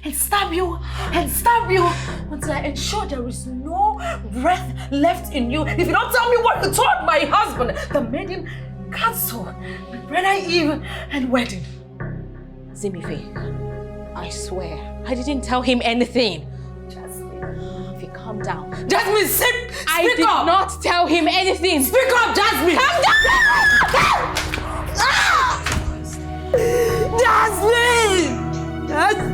and stab you and stab you until I ensure there is no breath left in you. If you don't tell me what you told my husband that made him cancel my brother Eve and wedding. Zimife, I swear, I didn't tell him anything. Jasmine. If you calm down. Jasmine, speak I did up. not tell him anything. Speak up, Jasmine. Calm down! Jasmine! Jasmine!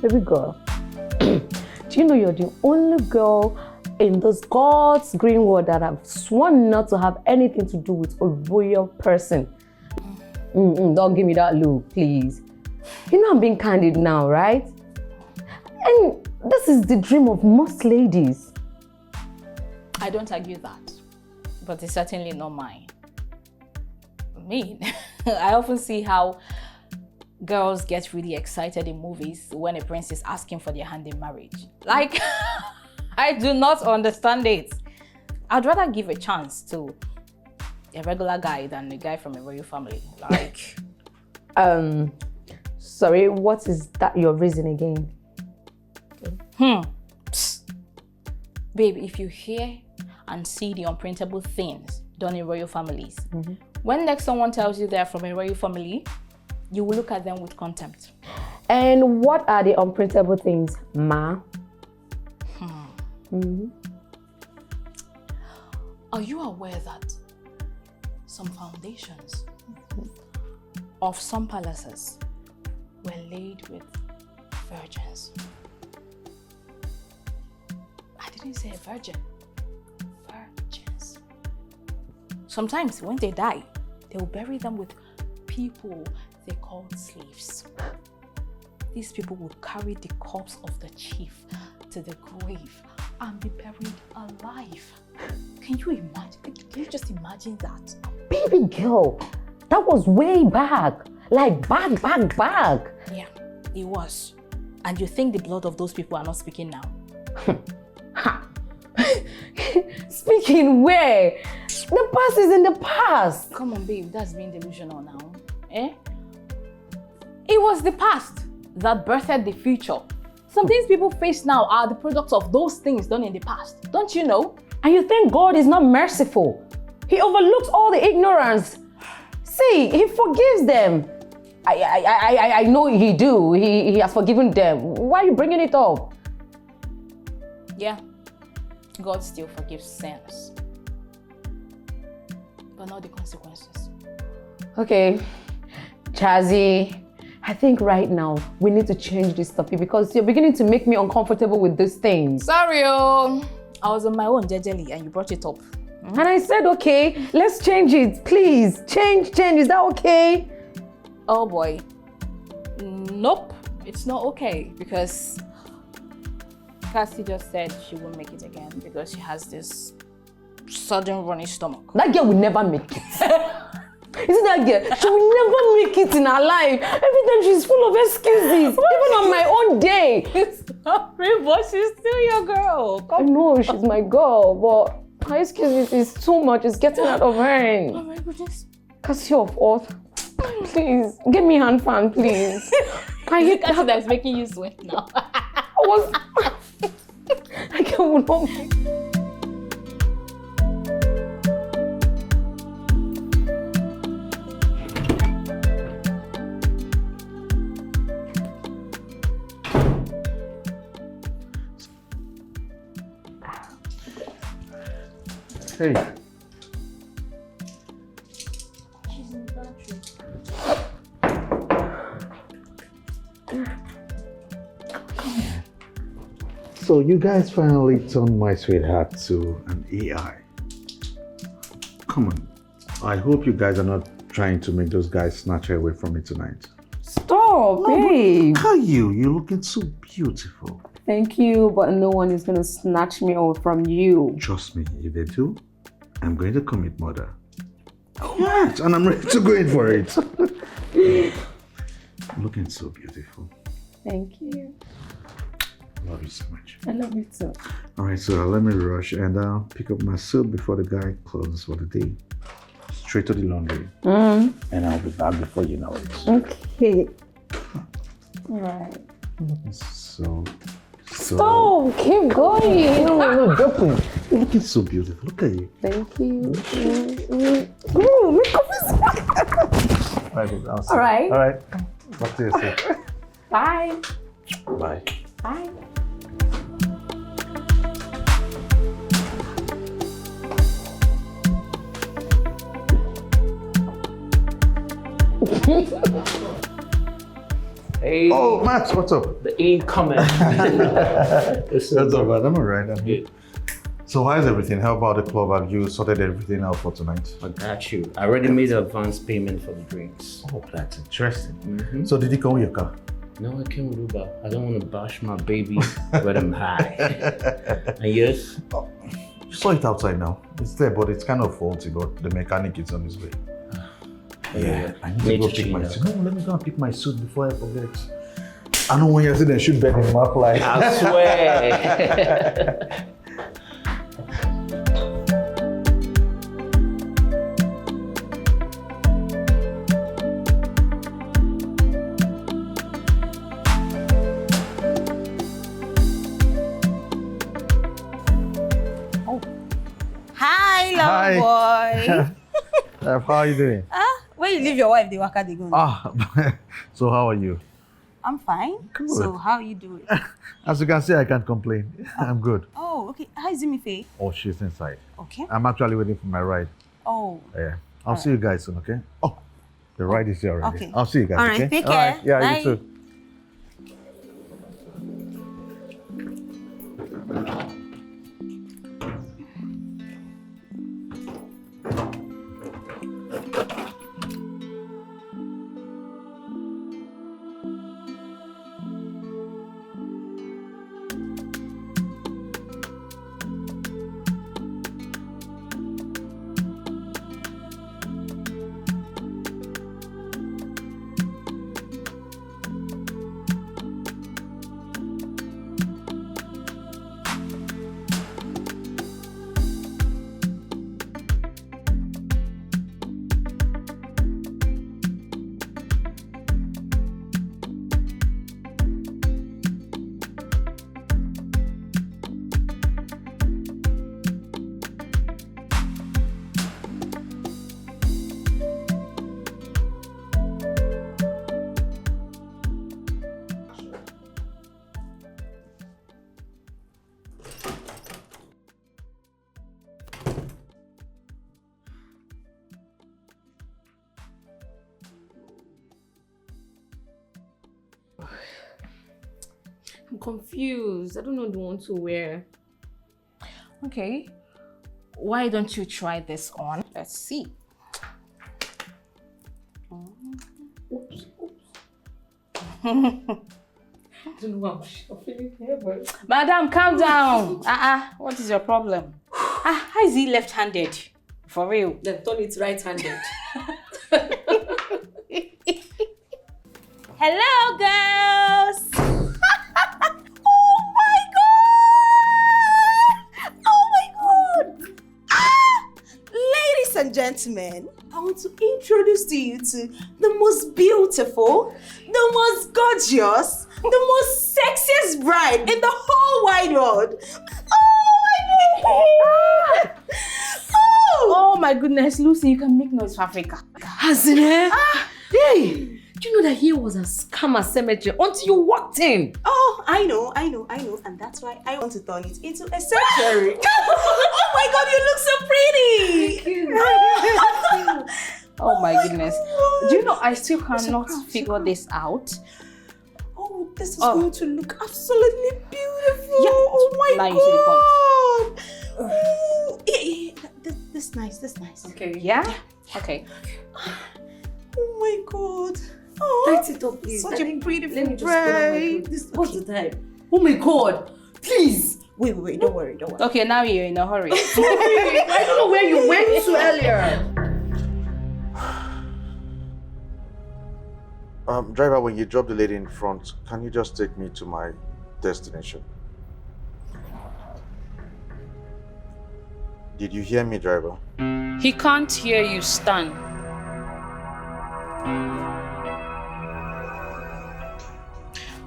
Baby girl, do you know you're the only girl in this God's green world that I've sworn not to have anything to do with a royal person? Don't give me that look, please. You know I'm being candid now, right? And this is the dream of most ladies. I don't argue that, but it's certainly not mine. I mean, I often see how girls get really excited in movies when a prince is asking for their hand in marriage. Like, I do not understand it. I'd rather give a chance to a regular guy than a guy from a royal family. Like, sorry, what is that your reason again? Psst. Babe, if you hear and see the unprintable things done in royal families, when next someone tells you they're from a royal family, you will look at them with contempt. And what are the unprintable things, ma? Are you aware that some foundations of some palaces were laid with virgins? I didn't say a virgin. Virgins. Sometimes when they die, they will bury them with people they called slaves. These people would carry the corpse of the chief to the grave and be buried alive. Can you imagine? Can you just imagine that? Baby girl, that was way back. Like back. Yeah, it was. And you think the blood of those people are not speaking now? Speaking where? The past is in the past. Come on, babe, that's being delusional now. Eh? It was the past that birthed the future. Some things people face now are the products of those things done in the past. Don't you know? And you think God is not merciful? He overlooks all the ignorance. See, he forgives them. I know he do. He has forgiven them. Why are you bringing it up? Yeah, God still forgives sins, but not the consequences. Okay, Jazzy, I think right now we need to change this topic because you're beginning to make me uncomfortable with these things. Sorry, I was on my own, jejely, and you brought it up. And I said, okay, let's change it. Please, change. Is that okay? Oh boy. Nope, it's not okay because Cassie just said she won't make it again because she has this sudden runny stomach. That girl will never make it. Isn't that girl? She will never make it in her life. Every time she's full of excuses, even on my own day. Sorry, but she's still your girl. I know she's my girl, but her excuses is too much. It's getting out of hand. Oh my goodness. Cassie of earth, please, get me hand fan, please. Look at that's making you sweat now. I can't know. Hey. So you guys finally turned my sweetheart to an AI. Come on. I hope you guys are not trying to make those guys snatch her away from me tonight. Stop, babe. Look at you. You're looking so beautiful. Thank you, but no one is gonna snatch me away from you. Trust me, if they do, I'm going to commit murder. Yes, and I'm ready to go in for it. Looking so beautiful. Thank you. Love you so much. I love you too. All right, so let me rush and pick up my suit before the guy closes for the day. Straight to the laundry. And I'll be back before you know it. Okay. All right. Looking so... Stop! Keep going! No, joking. You're looking so beautiful. Look at you. Thank you. Ooh, makeup is All right. All right. Talk to you soon. Bye. Bye. Bye. Hey, Oh, Max, what's up? the incoming. What's up, man? I'm all right. I'm good. So how's everything? How about the club? Have you sorted everything out for tonight? I got you. I already made the advance payment for the drinks. Oh, that's interesting. Mm-hmm. So did he come with your car? No, I came with Uber. I don't want to bash my baby when I'm high. And yes? You saw it outside now. It's there, but it's kind of faulty, but the mechanic is on his way. Yeah, I need to go pick my suit. No, let me go and pick my suit before I forget. I know when you're sitting there, shoot bed in my fly. I swear. Hi, love boy. How are you doing? Where you leave your wife, the waka they go. So how are you? I'm fine. Good. So how you doing? As you can see, I can't complain. I'm good. Oh, okay. Hi, Zimife. Oh, she's inside. Okay. I'm actually waiting for my ride. Oh. Yeah. I'll see you guys soon, okay? Oh, the ride is here already. Okay. I'll see you guys, All right, okay? take All right. care. Yeah, Bye. you too. I'm confused. I don't know the one to wear. Okay. Why don't you try this on? Let's see. Oops. I don't know why I'm feeling here, but... Madam, calm down. What is your problem? How is he left-handed? For real? Then turn it right-handed. Hello, girls. Ladies and gentlemen, I want to introduce to you to the most beautiful, the most gorgeous, the most sexiest bride in the whole wide world. Oh my God! Oh my goodness, Lucy, you can make noise for Africa. Ezinne! Hey! Do you know that here was a scammer cemetery until you walked in? Oh, I know. And that's why I want to turn it into a sanctuary. Oh my God, you look so pretty! Oh my goodness. Do you know I still cannot figure this out? Oh, this is going to look absolutely beautiful. Yeah. Oh my Lying God. to the point. Oh, yeah. This nice. Okay. Yeah? Okay. Oh my God. Oh, Light it up, please. such a pretty Let me just put on my bride. clothes. What's the time? Oh my God! Please! Wait, don't worry. Okay, now you're in a hurry. I don't know where you went to earlier. Driver, when you drop the lady in front, can you just take me to my destination? Did you hear me, driver? He can't hear you, Stan.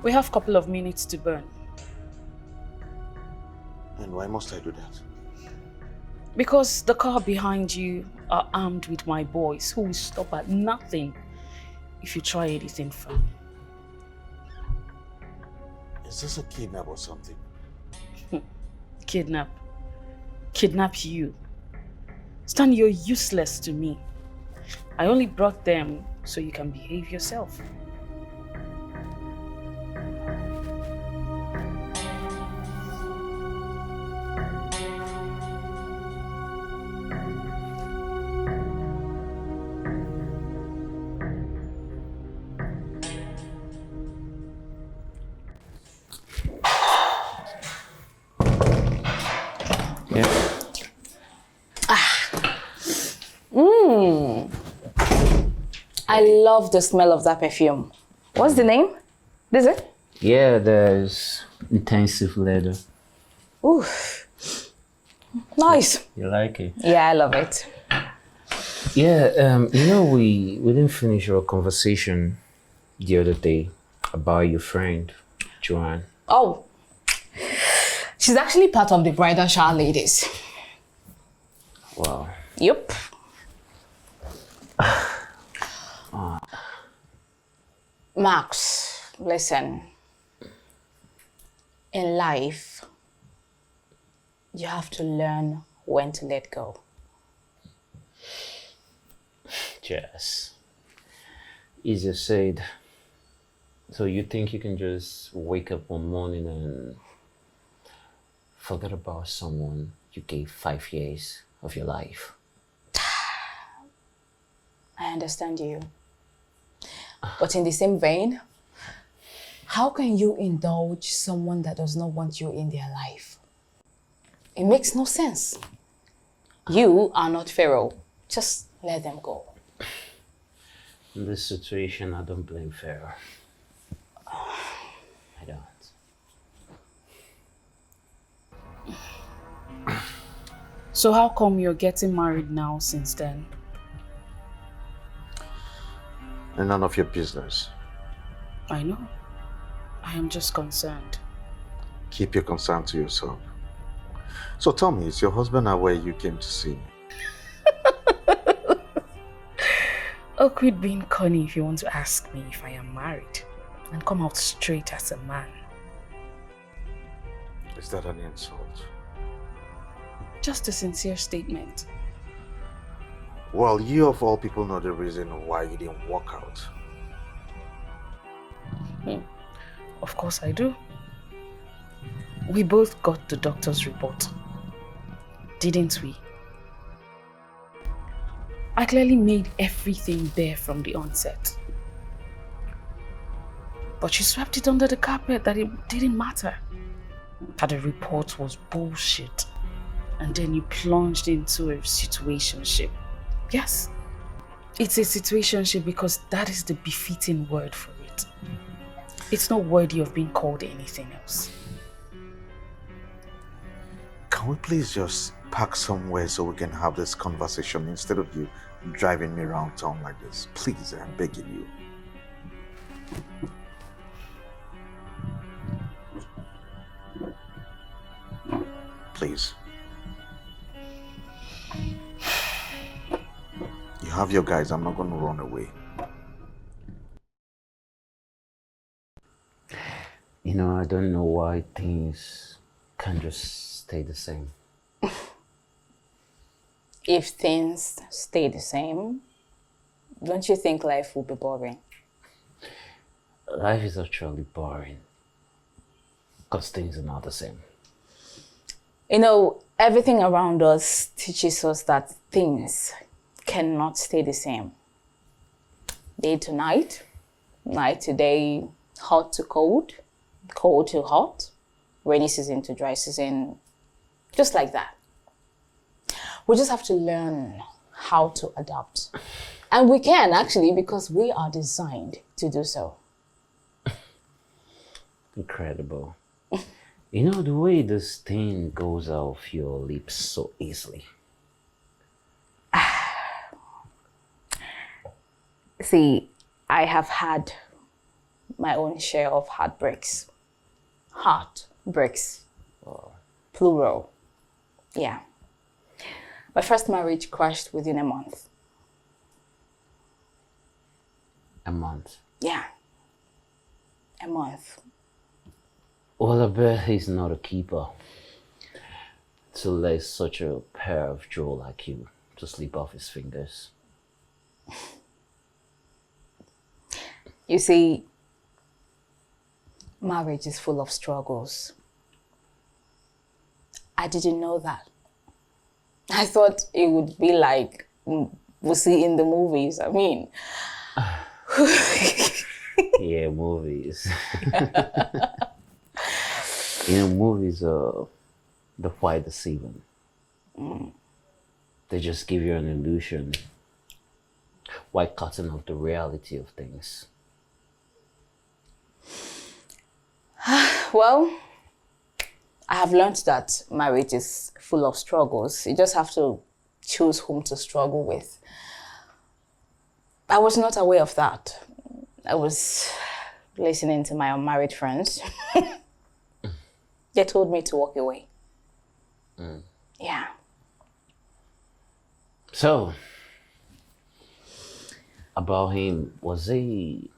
We have a couple of minutes to burn. And why must I do that? Because the car behind you are armed with my boys who will stop at nothing if you try anything fun. Is this a kidnap or something? Kidnap you. Stan, you're useless to me. I only brought them so you can behave yourself. I love the smell of that perfume. What's the name? This it? Yeah, there's intensive leather. Ooh. Nice. You like it? Yeah, I love it. Yeah, you know, we didn't finish our conversation the other day about your friend, Joanne. Oh. She's actually part of the bridal shower ladies. Wow. Yup. Max, listen. In life, you have to learn when to let go. Jess. Easier said. So you think you can just wake up one morning and forget about someone you gave 5 years of your life? I understand you. But in the same vein, how can you indulge someone that does not want you in their life? It makes no sense. You are not Pharaoh. Just let them go. In this situation, I don't blame Pharaoh. I don't. So how come you're getting married now since then? And none of your business. I know. I am just concerned. Keep your concern to yourself. So tell me, is your husband aware you came to see me? Oh, quit being corny if you want to ask me if I am married and come out straight as a man. Is that an insult? Just a sincere statement. Well, you of all people know the reason why you didn't walk out. Of course I do. We both got the doctor's report, didn't we? I clearly made everything there from the onset. But you swept it under the carpet that it didn't matter. That the report was bullshit. And then you plunged into a situationship. Yes, it's a situationship because that is the befitting word for it. It's not worthy of being called anything else. Can we please just park somewhere so we can have this conversation instead of you driving me around town like this. Please, I'm begging you. Please. You have your guys, I'm not gonna run away. You know, I don't know why things can't just stay the same. If things stay the same, don't you think life will be boring? Life is actually boring because things are not the same. You know, everything around us teaches us that things cannot stay the same. Day to night, night to day, hot to cold, cold to hot, rainy season to dry season, just like that. We just have to learn how to adapt. And we can actually, because we are designed to do so. Incredible. You know, the way this thing goes off your lips so easily. See, I have had my own share of heartbreaks. Heartbreaks. Plural. Yeah. My first marriage crashed within a month. A month? Yeah. A month. Well, I bet he's not a keeper to let such a pair of jewel like you to slip off his fingers. You see, marriage is full of struggles. I didn't know that. I thought it would be like we see in the movies. I mean, yeah, movies. You know, movies are quite deceiving. They just give you an illusion while cutting off the reality of things. Well, I have learned that marriage is full of struggles. You just have to choose whom to struggle with. I was not aware of that. I was listening to my unmarried friends. They told me to walk away. Yeah. So, about him, was he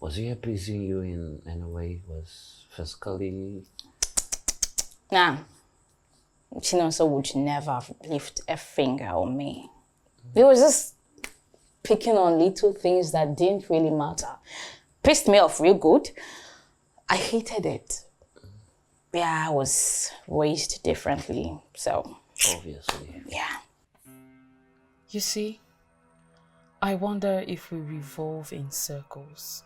abusing you in a way? Was physically? Nah. Chinonso would never lift a finger on me. He was just picking on little things that didn't really matter. Pissed me off real good. I hated it. Yeah, I was raised differently, so. Obviously. Yeah. You see, I wonder if we revolve in circles.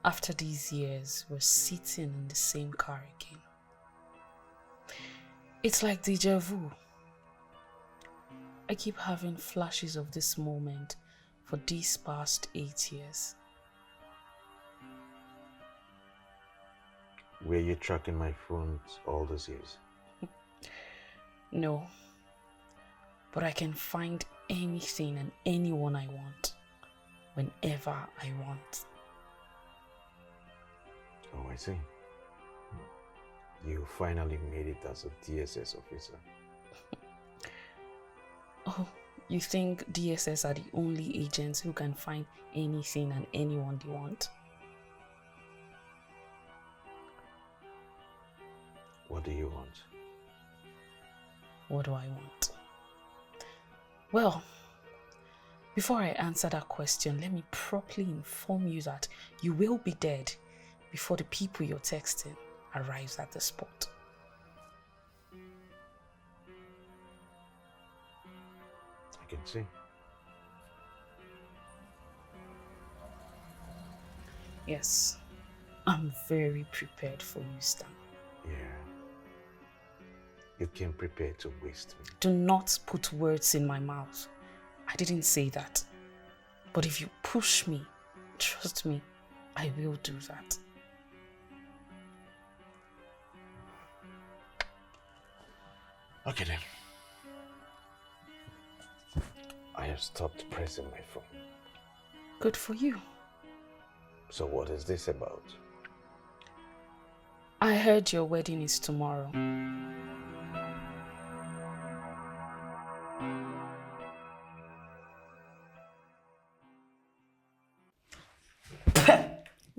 After these years, we're sitting in the same car again. It's like déjà vu. I keep having flashes of this moment for these past 8 years. Were you tracking my phone all those years? No, but I can find anything and anyone I want, whenever I want. Oh, I see. You finally made it as a DSS officer. Oh, you think DSS are the only agents who can find anything and anyone they want? What do you want? What do I want? Well, before I answer that question, let me properly inform you that you will be dead before the people you're texting arrives at the spot. I can see. Yes, I'm very prepared for you, Stan. Yeah. You came prepared to waste me. Do not put words in my mouth. I didn't say that. But if you push me, trust me, I will do that. Okay then. I have stopped pressing my phone. Good for you. So what is this about? I heard your wedding is tomorrow.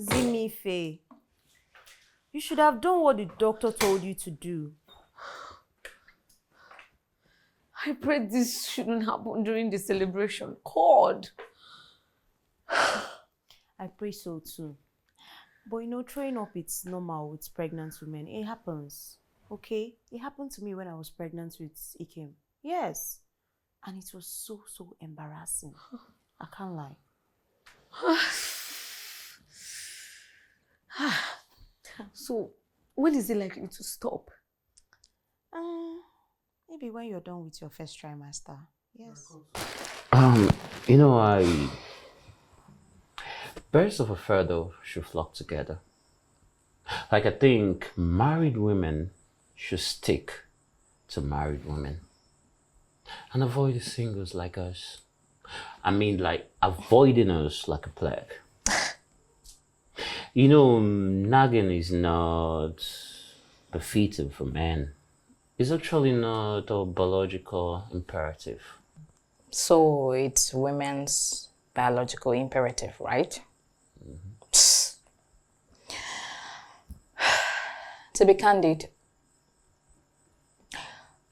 Zimife, you should have done what the doctor told you to do. I pray this shouldn't happen during the celebration. God. I pray so too. But you know, throwing up, it's normal with pregnant women. It happens, okay? It happened to me when I was pregnant with Ikem. Yes. And it was so embarrassing. I can't lie. So, when is it likely to stop? Maybe when you're done with your first trimester. Yes. You know, birds of a feather should flock together. Like, I think married women should stick to married women and avoid the singles like us. I mean, like, avoiding us like a plague. You know, nagging is not befitting for men. It's actually not a biological imperative. So it's women's biological imperative, right? To be candid,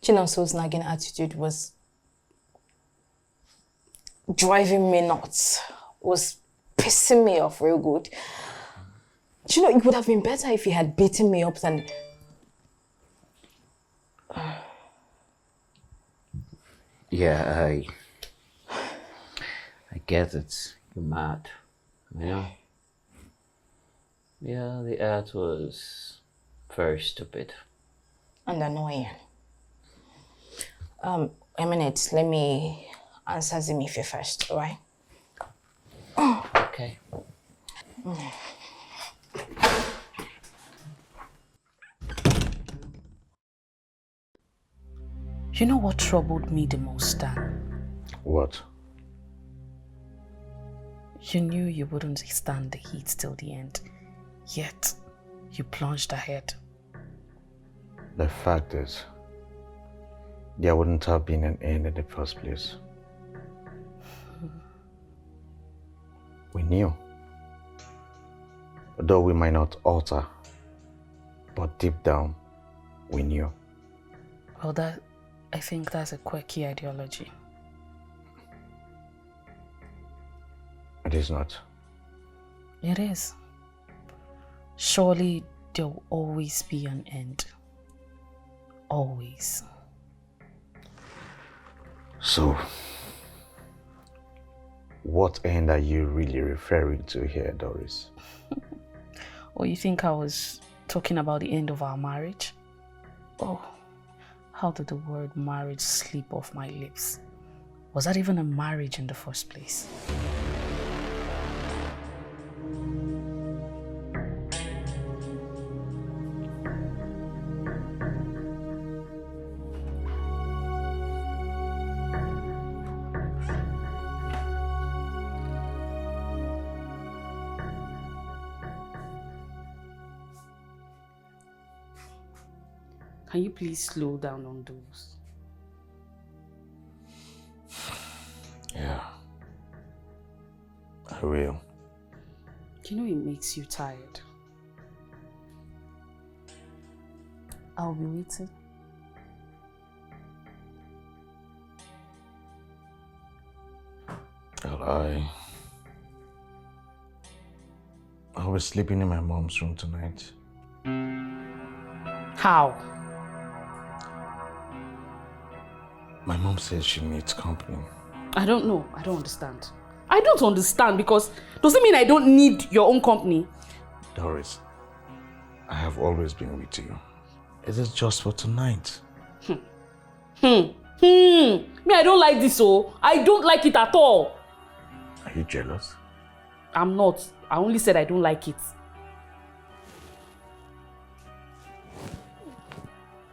Chinonso's nagging attitude was driving me nuts, was pissing me off real good. You know, it would have been better if he had beaten me up than... Yeah, I get it. You're mad. You know? Yeah, the act was very stupid. And annoying. A minute, let me answer Zimife first, alright? Okay. You know what troubled me the most, Dan? What? You knew you wouldn't stand the heat till the end, yet you plunged ahead. The fact is, there wouldn't have been an end in the first place. We knew. Though we might not alter, but deep down, we knew. Well, I think that's a quirky ideology. It is not. It is. Surely there will always be an end. Always. So, what end are you really referring to here, Doris? Or you think I was talking about the end of our marriage? Oh, how did the word marriage slip off my lips? Was that even a marriage in the first place? Can you please slow down on those? Yeah, I will. You know it makes you tired. I'll be waiting. Well, I'll be sleeping in my mom's room tonight. How? My mom says she needs company. I don't know. I don't understand. I don't understand because does it mean I don't need your own company? Doris, I have always been with you. Is it just for tonight? Me, I don't like this, oh. I don't like it at all. Are you jealous? I'm not. I only said I don't like it.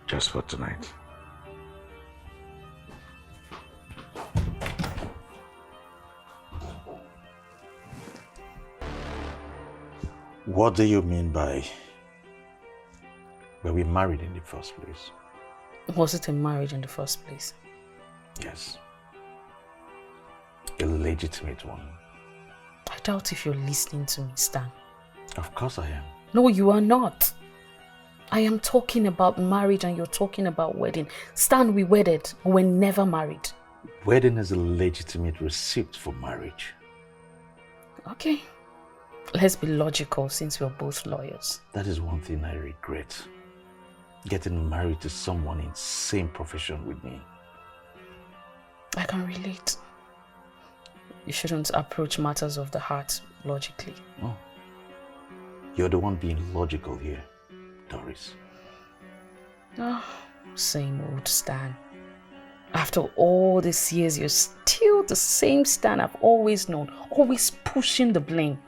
Just for tonight. What do you mean by were we married in the first place? Was it a marriage in the first place? Yes. A legitimate one. I doubt if you're listening to me, Stan. Of course I am. No, you are not. I am talking about marriage and you're talking about wedding. Stan, we wedded. We're never married. Wedding is a legitimate receipt for marriage. Okay. Let's be logical since we're both lawyers. That is one thing I regret. Getting married to someone in the same profession with me. I can relate. You shouldn't approach matters of the heart logically. Oh. You're the one being logical here, Doris. Oh, same old Stan. After all these years, you're still the same Stan I've always known, always pushing the blame.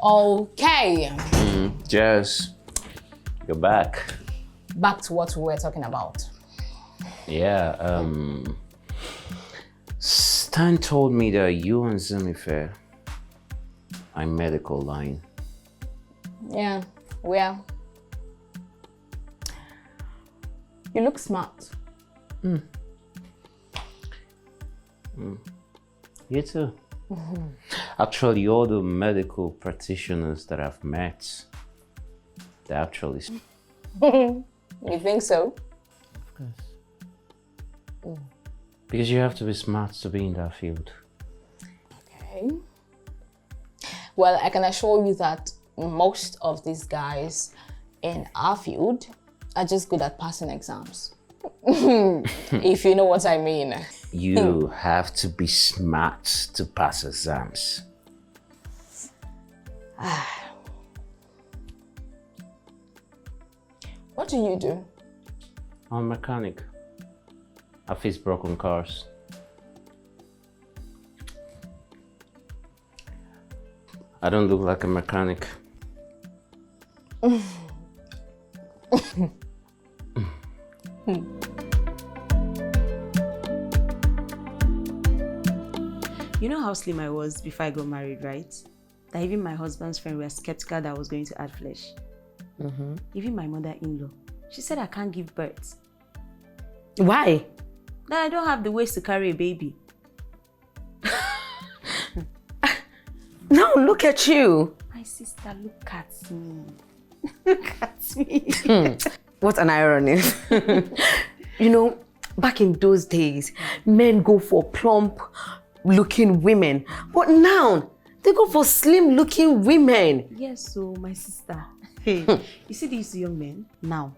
Okay. Jess, you're back. Back to what we were talking about. Yeah, Stan told me that you and Zimife are in medical line. Yeah, well, you look smart. You too. Actually, all the medical practitioners that I've met, they're actually... You think so? Of course. Because you have to be smart to be in that field. Okay. Well, I can assure you that most of these guys in our field are just good at passing exams. If you know what I mean. You have to be smart to pass exams. What do you do? I'm a mechanic. I fix broken cars. I don't look like a mechanic. You know how slim I was before I got married, right? That even my husband's friend were skeptical that I was going to add flesh. Even my mother-in-law, she said I can't give birth. Why? That I don't have the waist to carry a baby. Now look at you. My sister, look at me. Look at me. What an irony. You know, back in those days, men go for plump-looking women, but now they go for slim-looking women. Yes, so my sister. Hey, you see these young men now?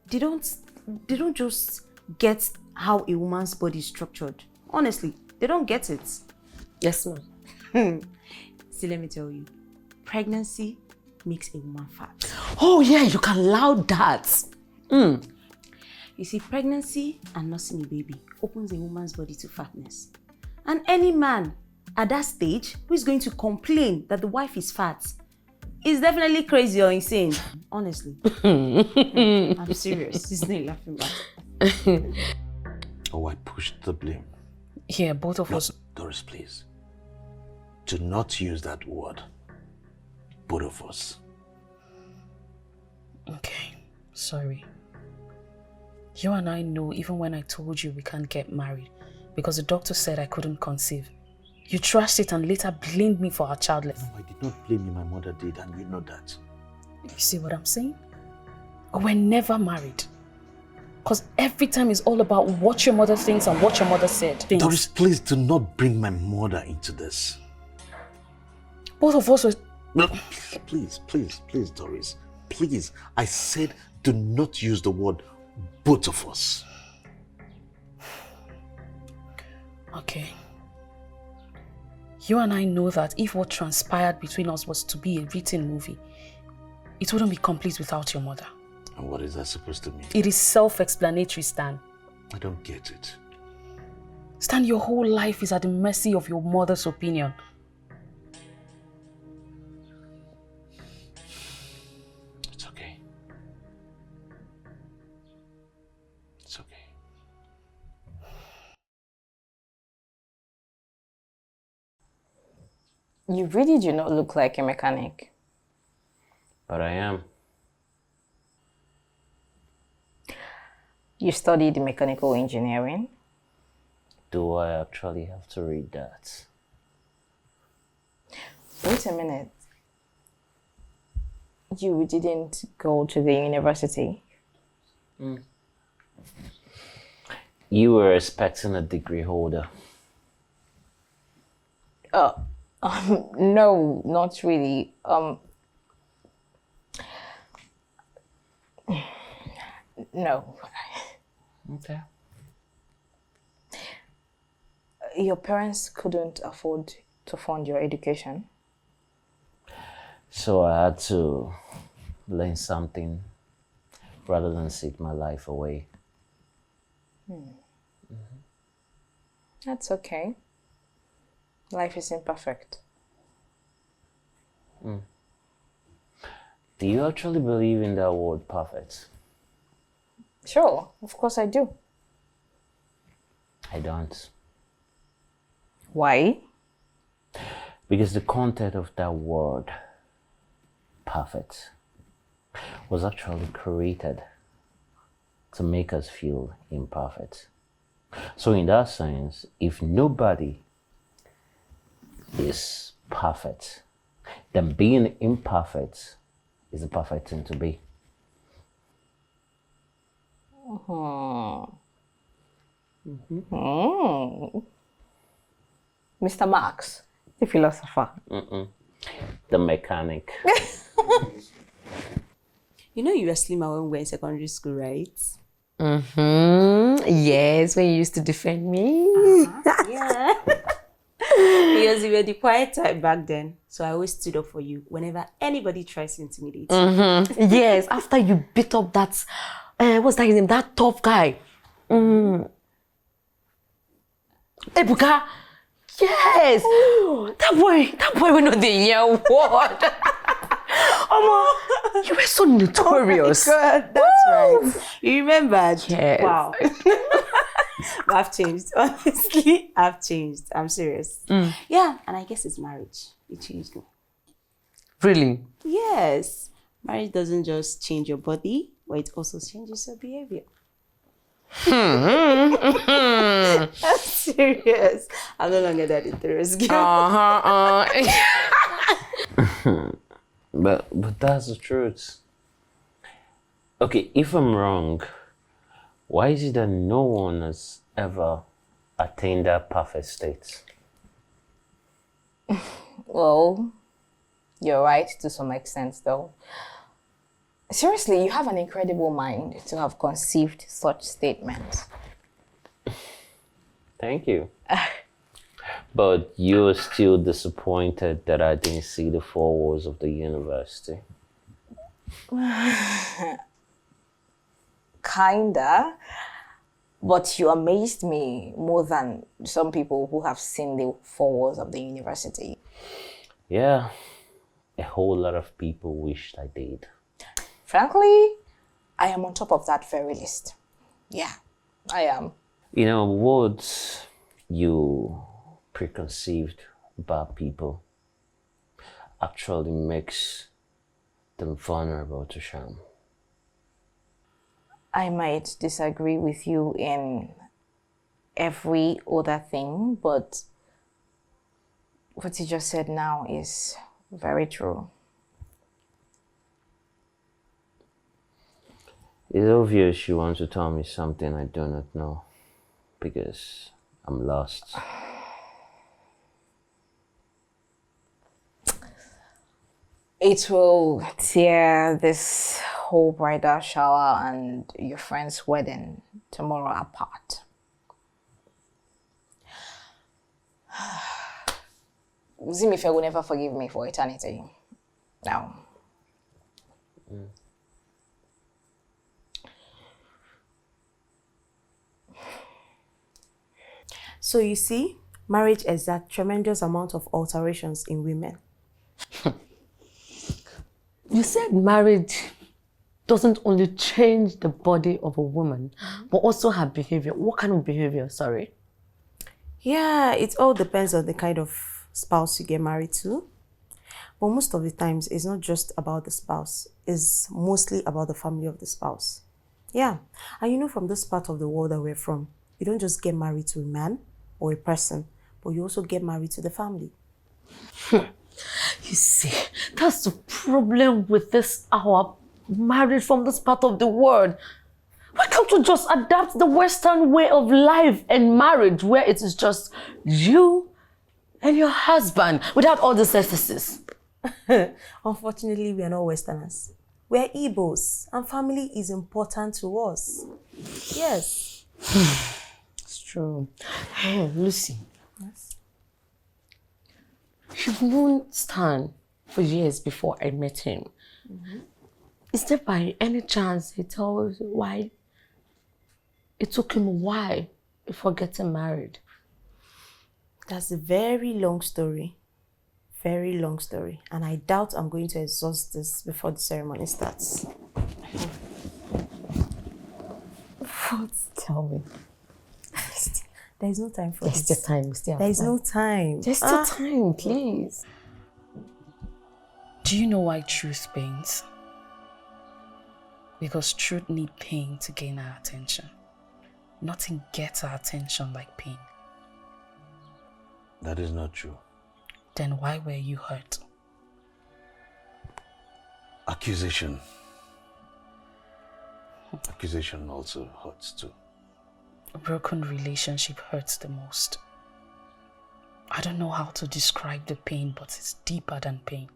They don't just get how a woman's body is structured. Honestly, they don't get it. Yes, ma'am. See, let me tell you, pregnancy makes a woman fat. Oh yeah, you can allow that. You see, pregnancy and nursing a baby opens a woman's body to fatness. And any man at that stage who is going to complain that the wife is fat is definitely crazy or insane. Honestly. I'm serious. He's not laughing back. Oh, I pushed the blame. Yeah, both of us. Doris, please. Do not use that word. Both of us. Okay, sorry. You and I know even when I told you we can't get married because the doctor said I couldn't conceive. You trashed it and later blamed me for our childless. No, I did not blame you, my mother did, and you know that. You see what I'm saying? We're never married. Because every time it's all about what your mother thinks and what your mother said. Doris, please do not bring my mother into this. Both of us were... No, please, Doris. Please, I said do not use the word both of us. Okay. You and I know that if what transpired between us was to be a written movie, it wouldn't be complete without your mother. And what is that supposed to mean? It is self-explanatory, Stan. I don't get it. Stan, your whole life is at the mercy of your mother's opinion. It's okay. It's okay. You really do not look like a mechanic. But I am. You studied mechanical engineering? Do I actually have to read that? Wait a minute. You didn't go to the university? You were expecting a degree holder. No, not really. No. Okay. Your parents couldn't afford to fund your education? So I had to learn something rather than sit my life away. That's okay. Life is imperfect. Do you actually believe in that word perfect? Sure, of course I do. I don't. Why? Because the content of that word, perfect, was actually created to make us feel imperfect. So in that sense, if nobody is perfect, then being imperfect is the perfect thing to be. Mr. Marx, the philosopher. The mechanic. You know you were slimmer when we were in secondary school, right? Yes, when you used to defend me. Yeah. Because you were the quiet type back then. So I always stood up for you whenever anybody tries to intimidate you. Yes, after you beat up that, what's that his name? That tough guy. Ebuka. Yes. That boy went on the year what? You were so notorious. Oh my God, that's right. You remembered? Yes. Wow. But I've changed. Honestly, I've changed. I'm serious. Yeah, and I guess it's marriage. It changed me. Really? Yes. Marriage doesn't just change your body, but it also changes your behavior. I'm serious. I'm no longer that interest girl. But that's the truth. Okay, if I'm wrong, why is it that no one has ever attained that perfect state? Well, you're right to some extent though. Seriously, you have an incredible mind to have conceived such statements. Thank you. But you're still disappointed that I didn't see the four walls of the university. Kinda. But you amazed me more than some people who have seen the four walls of the university. Yeah, a whole lot of people wished I did. Frankly, I am on top of that very list. Yeah, I am. You know, words you preconceived about people actually makes them vulnerable to shame. I might disagree with you in every other thing, but what you just said now is very true. It's obvious you want to tell me something I do not know because I'm lost. It will tear this whole bridal shower and your friend's wedding tomorrow apart. Zimife will never forgive me for eternity. No. So you see, marriage exacts tremendous amount of alterations in women. You said marriage doesn't only change the body of a woman, but also her behavior. What kind of behavior? Sorry. Yeah, it all depends on the kind of spouse you get married to. But most of the times, it's not just about the spouse. It's mostly about the family of the spouse. Yeah, and you know, from this part of the world that we're from, you don't just get married to a man or a person, but you also get married to the family. You see, that's the problem with this our marriage from this part of the world. Why can't we just adapt the Western way of life and marriage where it is just you and your husband without all the excesses? Unfortunately, we are not Westerners. We're Igbos, and family is important to us. Yes. It's true. Hey, Lucy. Yes. You've known Stan for years before I met him. Is there by any chance he tells you why it took him a while before getting married? That's a very long story. Very long story. And I doubt I'm going to exhaust this before the ceremony starts. What? Tell me. There is no time for There's this. still time. We still have There is time. no time. There's still time, please. Do you know why truth pains? Because truth needs pain to gain our attention. Nothing gets our attention like pain. That is not true. Then why were you hurt? Accusation. Accusation also hurts too. A broken relationship hurts the most. I don't know how to describe the pain, but it's deeper than pain.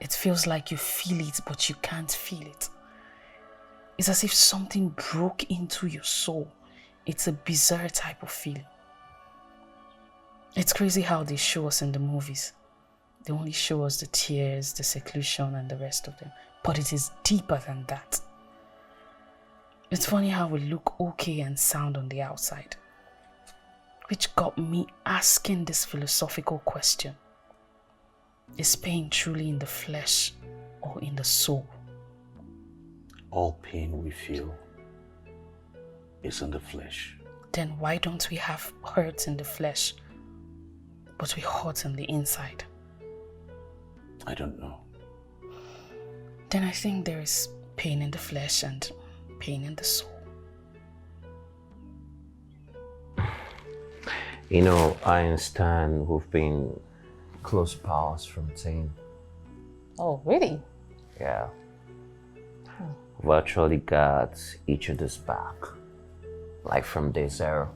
It feels like you feel it, but you can't feel it. It's as if something broke into your soul. It's a bizarre type of feeling. It's crazy how they show us in the movies. They only show us the tears, the seclusion, and the rest of them. But it is deeper than that. It's funny how we look okay and sound on the outside, which got me asking this philosophical question. Is pain truly in the flesh or in the soul? All pain we feel is in the flesh. Then why don't we have hurt in the flesh, but we hurt on the inside? I don't know. Then I think there is pain in the flesh and pain in the soul. You know, I and Stan, we've been close pals from teen. Oh, really? Yeah. We've actually got each other's back. Like from day zero.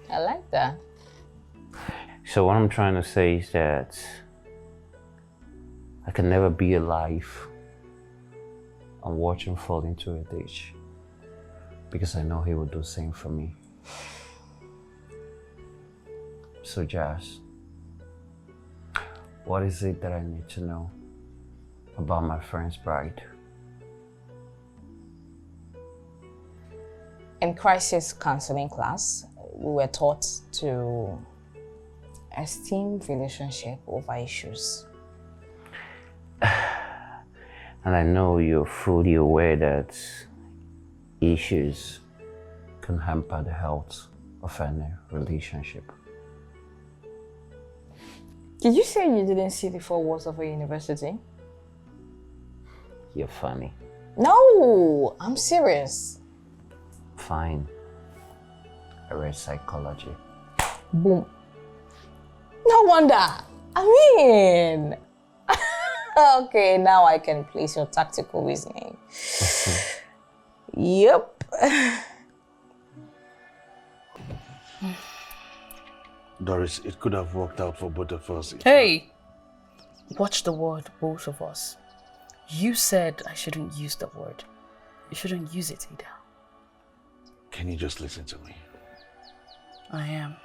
I like that. So what I'm trying to say is that I can never be alive and watch him fall into a ditch. Because I know he will do the same for me. So Jazz, what is it that I need to know about my friend's bride. In crisis counseling class, we were taught to esteem relationship over issues. And I know you're fully aware that issues can hamper the health of any relationship. Did you say you didn't see the 4 walls of a university? You're funny. No, I'm serious. Fine. I read psychology. Boom. No wonder. I mean, okay, now I can place your tactical reasoning. Yep. Doris, it could have worked out for both of us. Hey! Watch the word, both of us. You said I shouldn't use the word. You shouldn't use it either. Can you just listen to me? I am.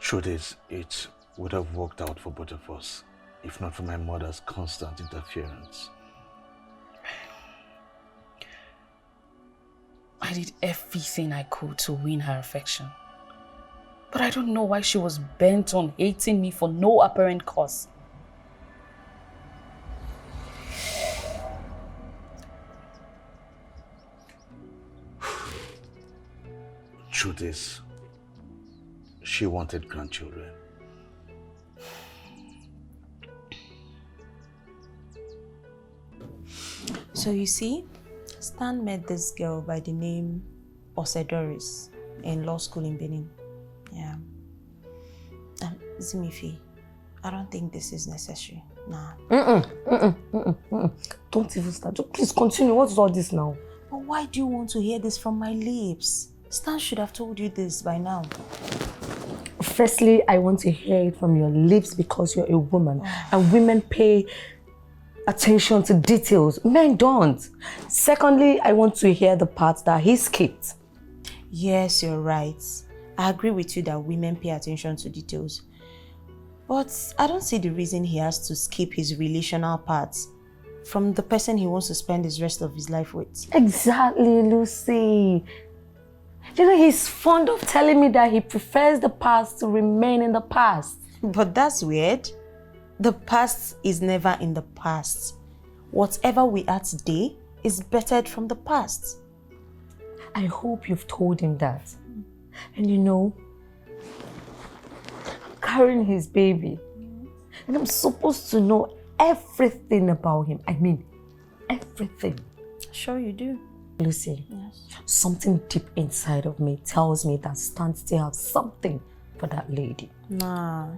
Truth is, it would have worked out for both of us, if not for my mother's constant interference. I did everything I could to win her affection. But I don't know why she was bent on hating me for no apparent cause. Truth is, she wanted grandchildren. So you see, Stan met this girl by the name Doris in law school in Benin. Yeah. Zimife, I don't think this is necessary. Nah. Don't even start. Just please continue. What's all this now? But why do you want to hear this from my lips? Stan should have told you this by now. Firstly, I want to hear it from your lips because you're a woman. And women pay attention to details. Men don't. Secondly, I want to hear the part that he skipped. Yes, you're right. I agree with you that women pay attention to details. But I don't see the reason he has to skip his relational parts from the person he wants to spend the rest of his life with. Exactly, Lucy. You know, he's fond of telling me that he prefers the past to remain in the past. But that's weird. The past is never in the past. Whatever we are today is bettered from the past. I hope you've told him that. And you know, I'm carrying his baby. And I'm supposed to know everything about him. I mean, everything. Sure you do. Lucy, Yes. something deep inside of me tells me that Stan still has something for that lady. Nah,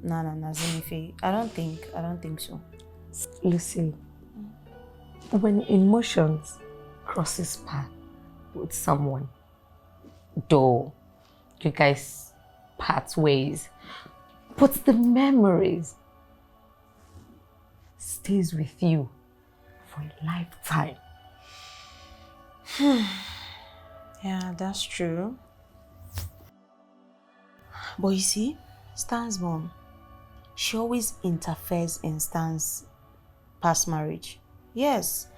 Zimife. I don't think so. Lucy, when emotions crosses path with someone, though you guys part ways, but the memories stays with you for a lifetime. Yeah, that's true. But you see, Stan's mom, she always interferes in Stan's past marriage. Yes,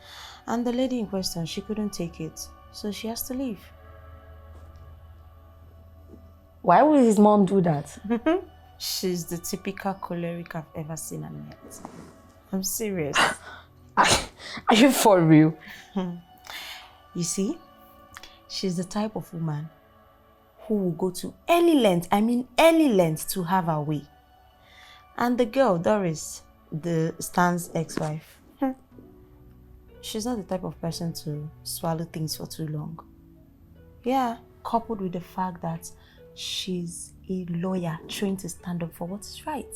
and the lady in question, she couldn't take it, so she has to leave. Why would his mom do that? She's the typical choleric I've ever seen and met. I'm serious. Are you for real? You see, she's the type of woman who will go to any length, I mean any length, to have her way. And the girl, Doris, the Stan's ex-wife, she's not the type of person to swallow things for too long. Yeah, coupled with the fact that she's a lawyer trained to stand up for what is right.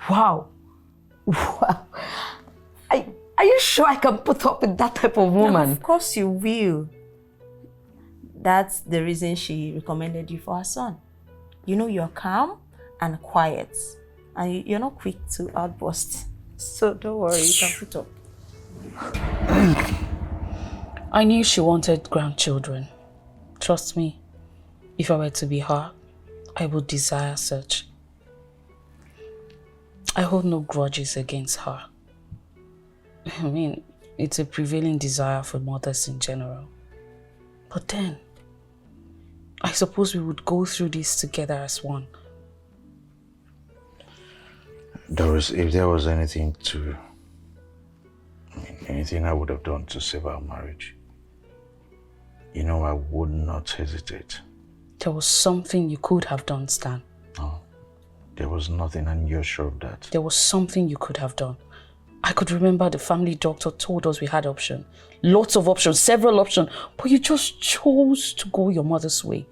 Wow. Wow. Are you sure I can put up with that type of woman? No, of course you will. That's the reason she recommended you for her son. You know, you're calm and quiet, and you're not quick to outburst. So don't worry, you can put up. I knew she wanted grandchildren. Trust me, if I were to be her, I would desire such. I hold no grudges against her. I mean, it's a prevailing desire for mothers in general. But then, I suppose we would go through this together as one. Doris, if there was anything anything I would have done to save our marriage, you know I would not hesitate. There was something you could have done, Stan. No, there was nothing, and you're sure of that? There was something you could have done. I could remember the family doctor told us we had options. Lots of options, several options, but you just chose to go your mother's way.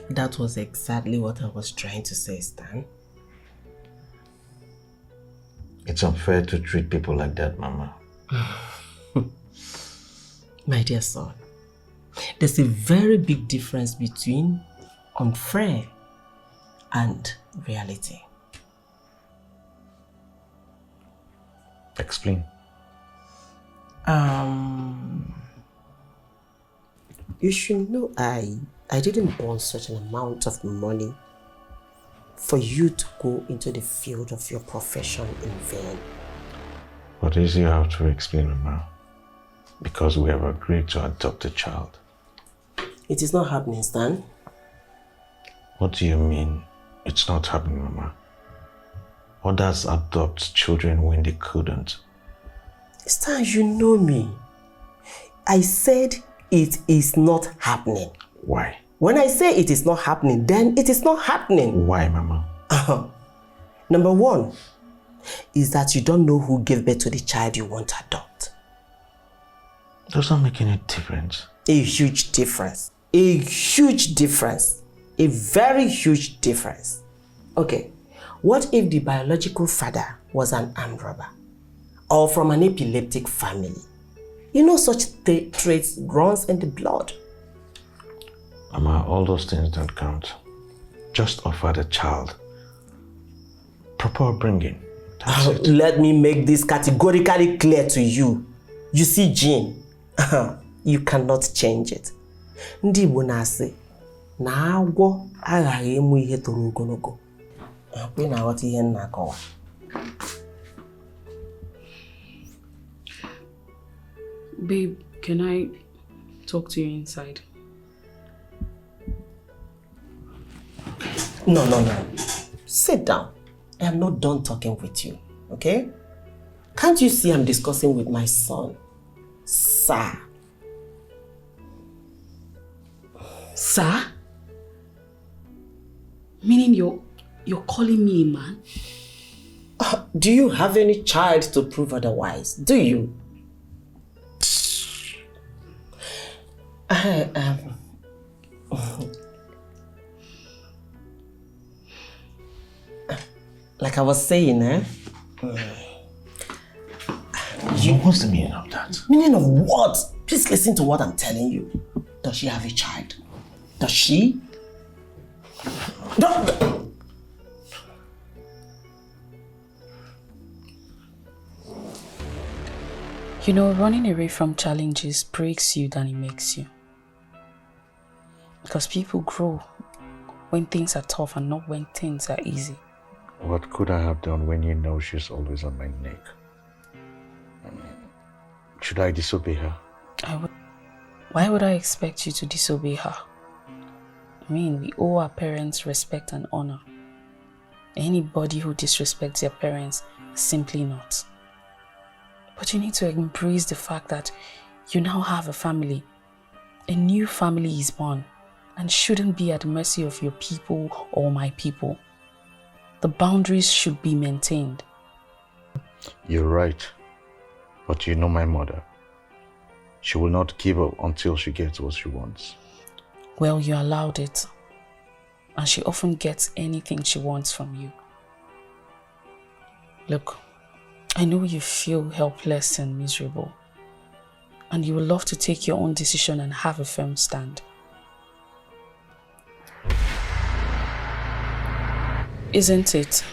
That was exactly what I was trying to say, Stan. It's unfair to treat people like that, Mama. My dear son, there's a very big difference between unfair and reality. Explain. You should know I didn't burn such an amount of money for you to go into the field of your profession in vain. But is you have to explain, Mama? Because we have agreed to adopt a child. It is not happening, Stan. What do you mean it's not happening, Mama? Others adopt children when they couldn't. Stan, you know me. I said it is not happening. Why? When I say it is not happening, then it is not happening. Why, Mama? Number one is that you don't know who gave birth to the child you want to adopt. Does not make any difference. A huge difference. A huge difference. A very huge difference. Okay, what if the biological father was an armed robber? Or from an epileptic family? You know such traits runs in the blood. Mama, all those things don't count. Just offer the child proper upbringing. That's it. Let me make this categorically clear to you. You see, Jean, you cannot change it. Ndi Igbo na-asị na agwọ aghaghị ịmụ ihe toro ogologo. Akwe na-aghọta ihe m na-akọwa. Babe, can I talk to you inside? No. Sit down. I am not done talking with you, okay? Can't you see I'm discussing with my son? Sir. Sir? Meaning you're calling me a man? Do you have any child to prove otherwise? Do you? Like I was saying, What's the meaning of that? Meaning of what? Please listen to what I'm telling you. Does she have a child? Does she? No. You know, running away from challenges breaks you than it makes you. Because people grow when things are tough and not when things are easy. What could I have done when you know she's always on my neck? Should I disobey her? Why would I expect you to disobey her? I mean, we owe our parents respect and honor. Anybody who disrespects their parents is simply not. But you need to embrace the fact that you now have a family. A new family is born and shouldn't be at the mercy of your people or my people. The boundaries should be maintained. You're right. But you know my mother. She will not give up until she gets what she wants. Well, you allowed it. And she often gets anything she wants from you. Look, I know you feel helpless and miserable. And you would love to take your own decision and have a firm stand. Isn't it?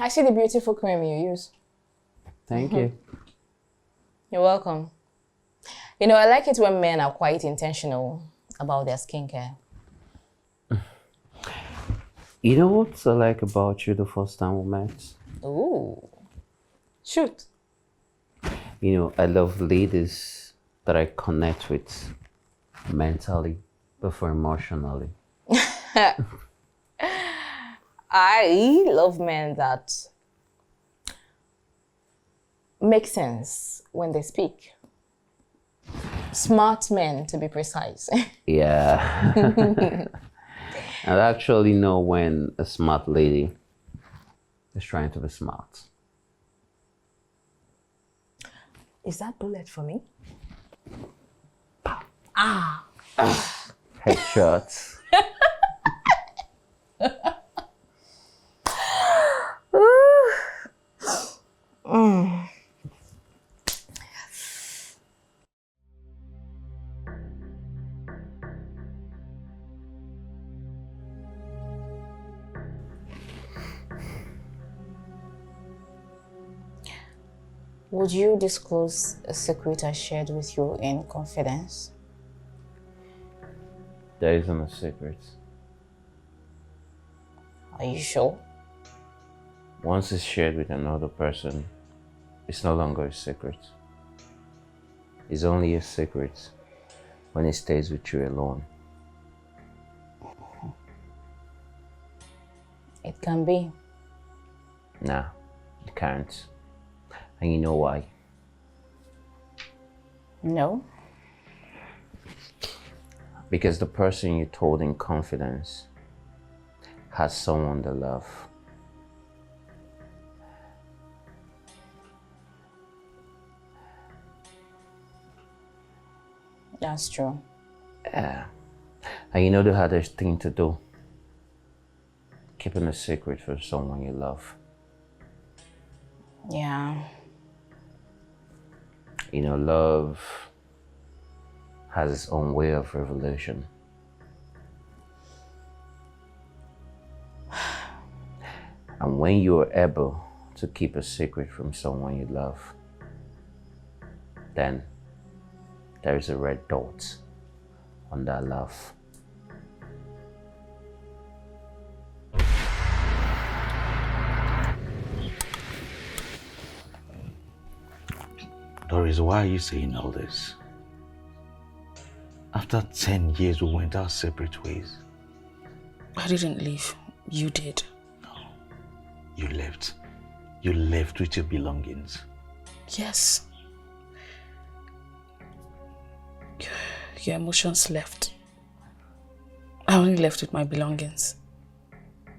I see the beautiful cream you use. Thank you. You're welcome. You know, I like it when men are quite intentional about their skincare. You know what I like about you the first time we met? Ooh. Shoot. You know, I love ladies that I connect with mentally before emotionally. I love men that make sense when they speak. Smart men, to be precise. Yeah. I actually know when a smart lady is trying to be smart. Is that bullet for me? Headshots. Would you disclose a secret I shared with you in confidence? There isn't a secret. Are you sure? Once it's shared with another person, it's no longer a secret. It's only a secret when it stays with you alone. It can be. Nah, it can't. And you know why? No. Because the person you told in confidence has someone to love. That's true. Yeah. And you know the hardest thing to do? Keeping a secret from someone you love. Yeah. You know, love has its own way of revelation. And when you are able to keep a secret from someone you love, then there is a red dot on that love. Doris, why are you saying all this? After 10 years, we went our separate ways. I didn't leave. You did. You left. You left with your belongings. Yes. Your emotions left. I only left with my belongings.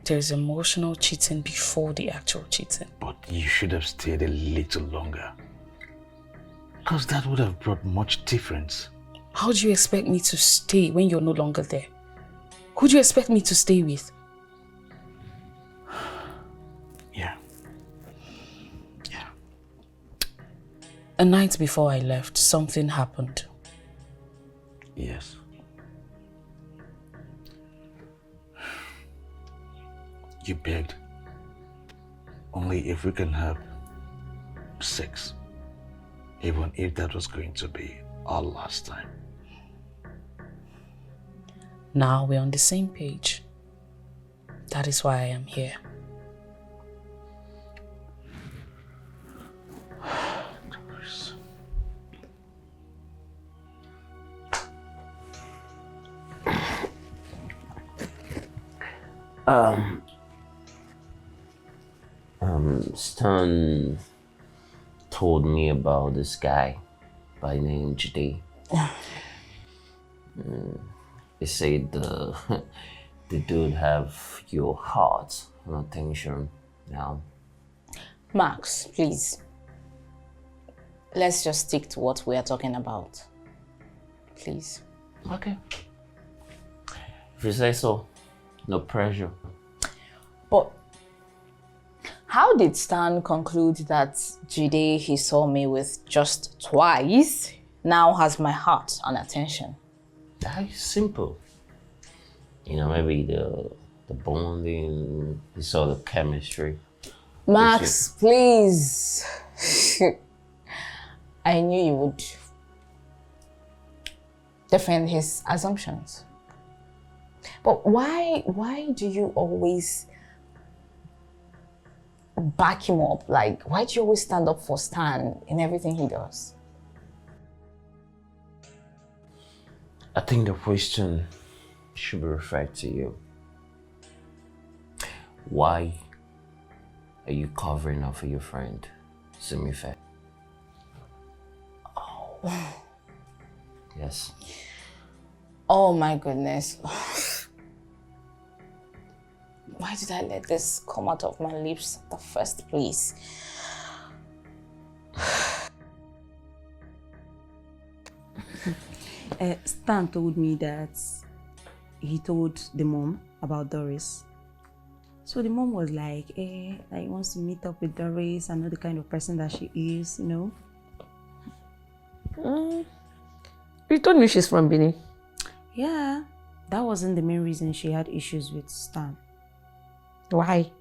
There is emotional cheating before the actual cheating. But you should have stayed a little longer. Because that would have brought much difference. How do you expect me to stay when you're no longer there? Who do you expect me to stay with? Yeah. A night before I left, something happened. Yes. You begged. Only if we can have sex. Even if that was going to be our last time. Now we're on the same page. That is why I am here. Stan told me about this guy by name Jide. He said the dude have your heart and attention now. Max, please. Let's just stick to what we are talking about. Please. Okay. If you say so, no pressure. But how did Stan conclude that Jide he saw me with just twice now has my heart and attention? That is simple. You know, maybe the bonding, he saw the chemistry. Max, please. I knew you would defend his assumptions. But why do you always back him up? Like, why do you always stand up for Stan in everything he does? I think the question should be referred to you. Why are you covering up for your friend, Zimife? Oh. Yes. Oh my goodness. Why did I let this come out of my lips at the first place? Stan told me that he told the mom about Doris. So the mom was like, that he wants to meet up with Doris and know the kind of person that she is, you know. You told me she's from Benin. Yeah, that wasn't the main reason she had issues with Stan. Why?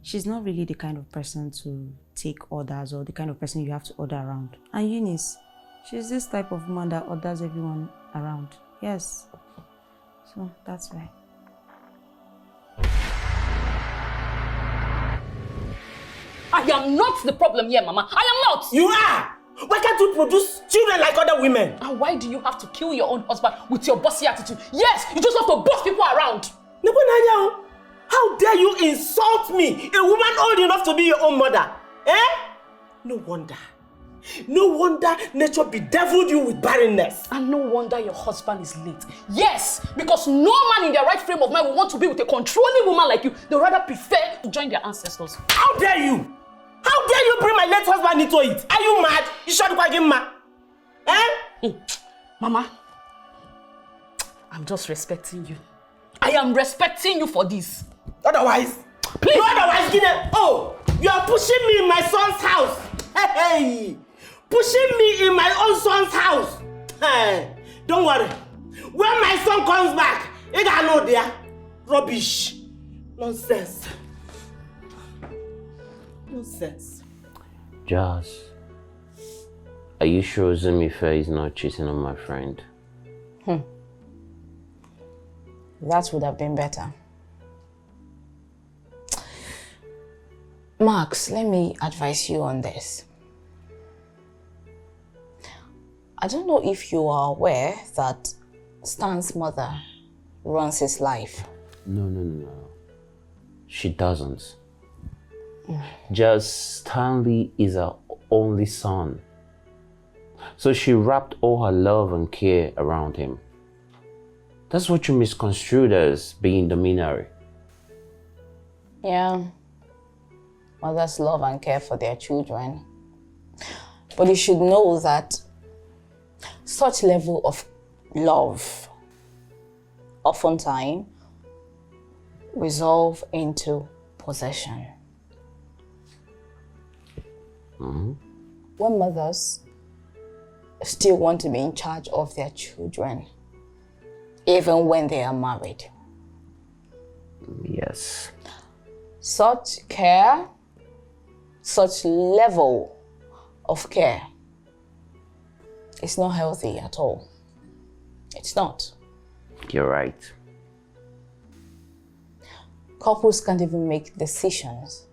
She's not really the kind of person to take orders or the kind of person you have to order around. And Eunice, she's this type of woman that orders everyone around. Yes. So that's why. I am not the problem here, Mama. I am not. You are! Why can't you produce children like other women? And why do you have to kill your own husband with your bossy attitude? Yes, you just want to boss people around. How dare you insult me? A woman old enough to be your own mother. Eh? No wonder. No wonder nature bedeviled you with barrenness. And no wonder your husband is late. Yes, because no man in their right frame of mind will want to be with a controlling woman like you. They rather prefer to join their ancestors. How dare you? How dare you bring my late husband into it? Are you mad? You should quite get mad. Eh? Mama, I'm just respecting you. I am respecting you for this. Otherwise, please. Otherwise, Gine. Oh, you are pushing me in my son's house. Hey, pushing me in my own son's house. Hey, don't worry. When my son comes back, he got no there. Rubbish. Nonsense. Nonsense. Jazz, are you sure Zimife is not cheating on my friend? That would have been better. Max, let me advise you on this. I don't know if you are aware that Stan's mother runs his life. No. She doesn't. Just Stanley is her only son. So she wrapped all her love and care around him. That's what you misconstrued as being dominatory. Yeah. Mothers love and care for their children. But you should know that such level of love oftentimes resolve into possession. When mothers still want to be in charge of their children, even when they are married. Yes. Such care, such level of care is not healthy at all. It's not. You're right. Couples can't even make decisions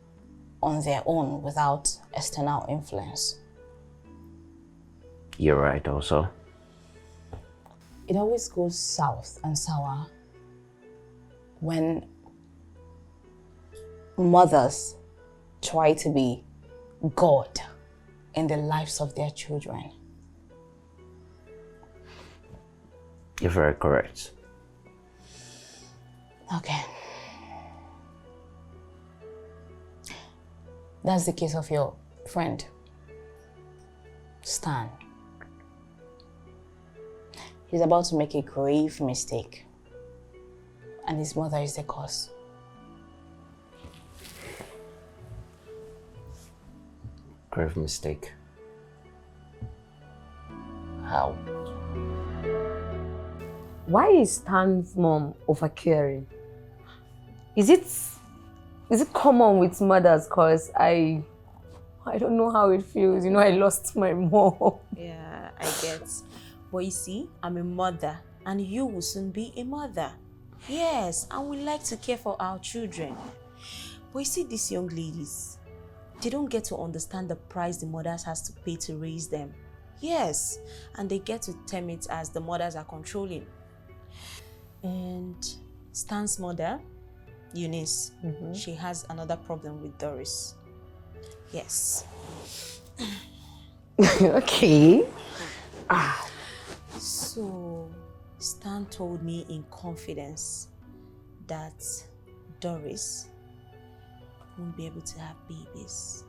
on their own without external influence. You're right also. It always goes south and sour when mothers try to be God in the lives of their children. You're very correct. Okay. That's the case of your friend, Stan. He's about to make a grave mistake, and his mother is the cause. Grave mistake. How? Why is Stan's mom overcaring? Is it Is it common with mothers? Because I don't know how it feels. You know, I lost my mom. Yeah, I get. But you see, I'm a mother and you will soon be a mother. Yes, and we like to care for our children. But you see, these young ladies, they don't get to understand the price the mothers has to pay to raise them. Yes, and they get to term it as the mothers are controlling. And Stan's mother, Eunice, she has another problem with Doris. Yes. Okay. So, Stan told me in confidence that Doris won't be able to have babies.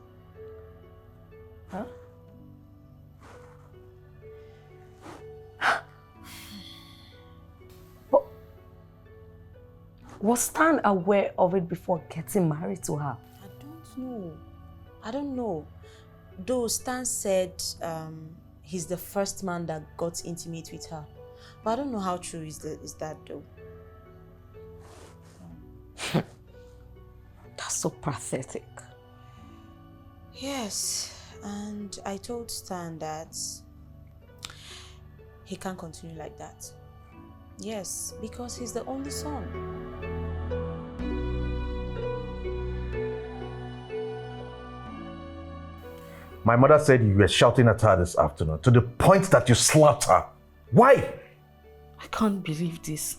Huh? Was Stan aware of it before getting married to her? I don't know. Though Stan said he's the first man that got intimate with her. But I don't know how true is that though. That's so pathetic. Yes, and I told Stan that he can't continue like that. Yes, because he's the only son. My mother said you were shouting at her this afternoon to the point that you slapped her. Why? I can't believe this.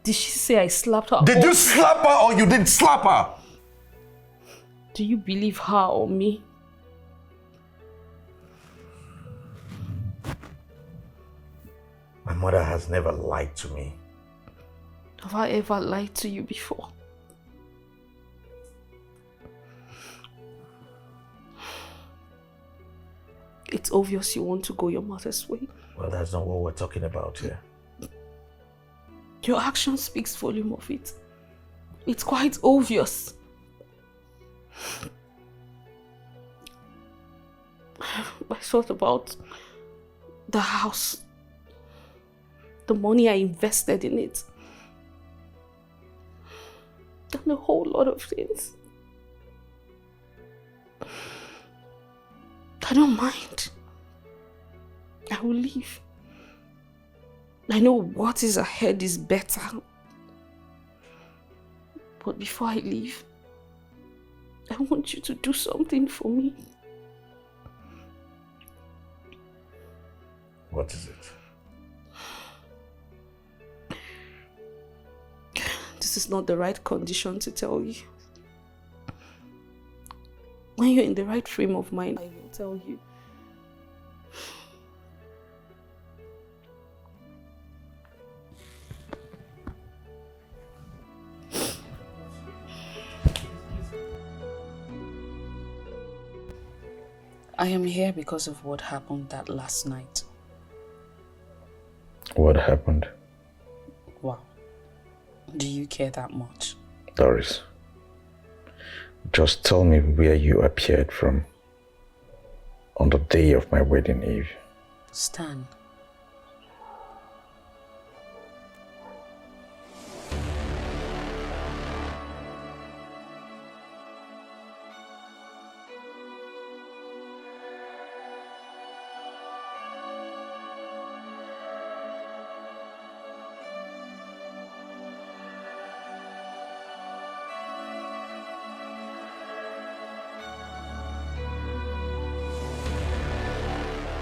Did she say I slapped her? Did you slap her or you didn't slap her? Do you believe her or me? My mother has never lied to me. Have I ever lied to you before? It's obvious you want to go your mother's way. Well, that's not what we're talking about here. Your action speaks volume of it. It's quite obvious. I thought about the house, the money I invested in it, and a whole lot of things. I don't mind. I will leave. I know what is ahead is better. But before I leave, I want you to do something for me. What is it? This is not the right condition to tell you. When you're in the right frame of mind, I will tell you. I am here because of what happened that last night. What happened? Wow. Do you care that much? Doris, just tell me where you appeared from on the day of my wedding eve. Stan.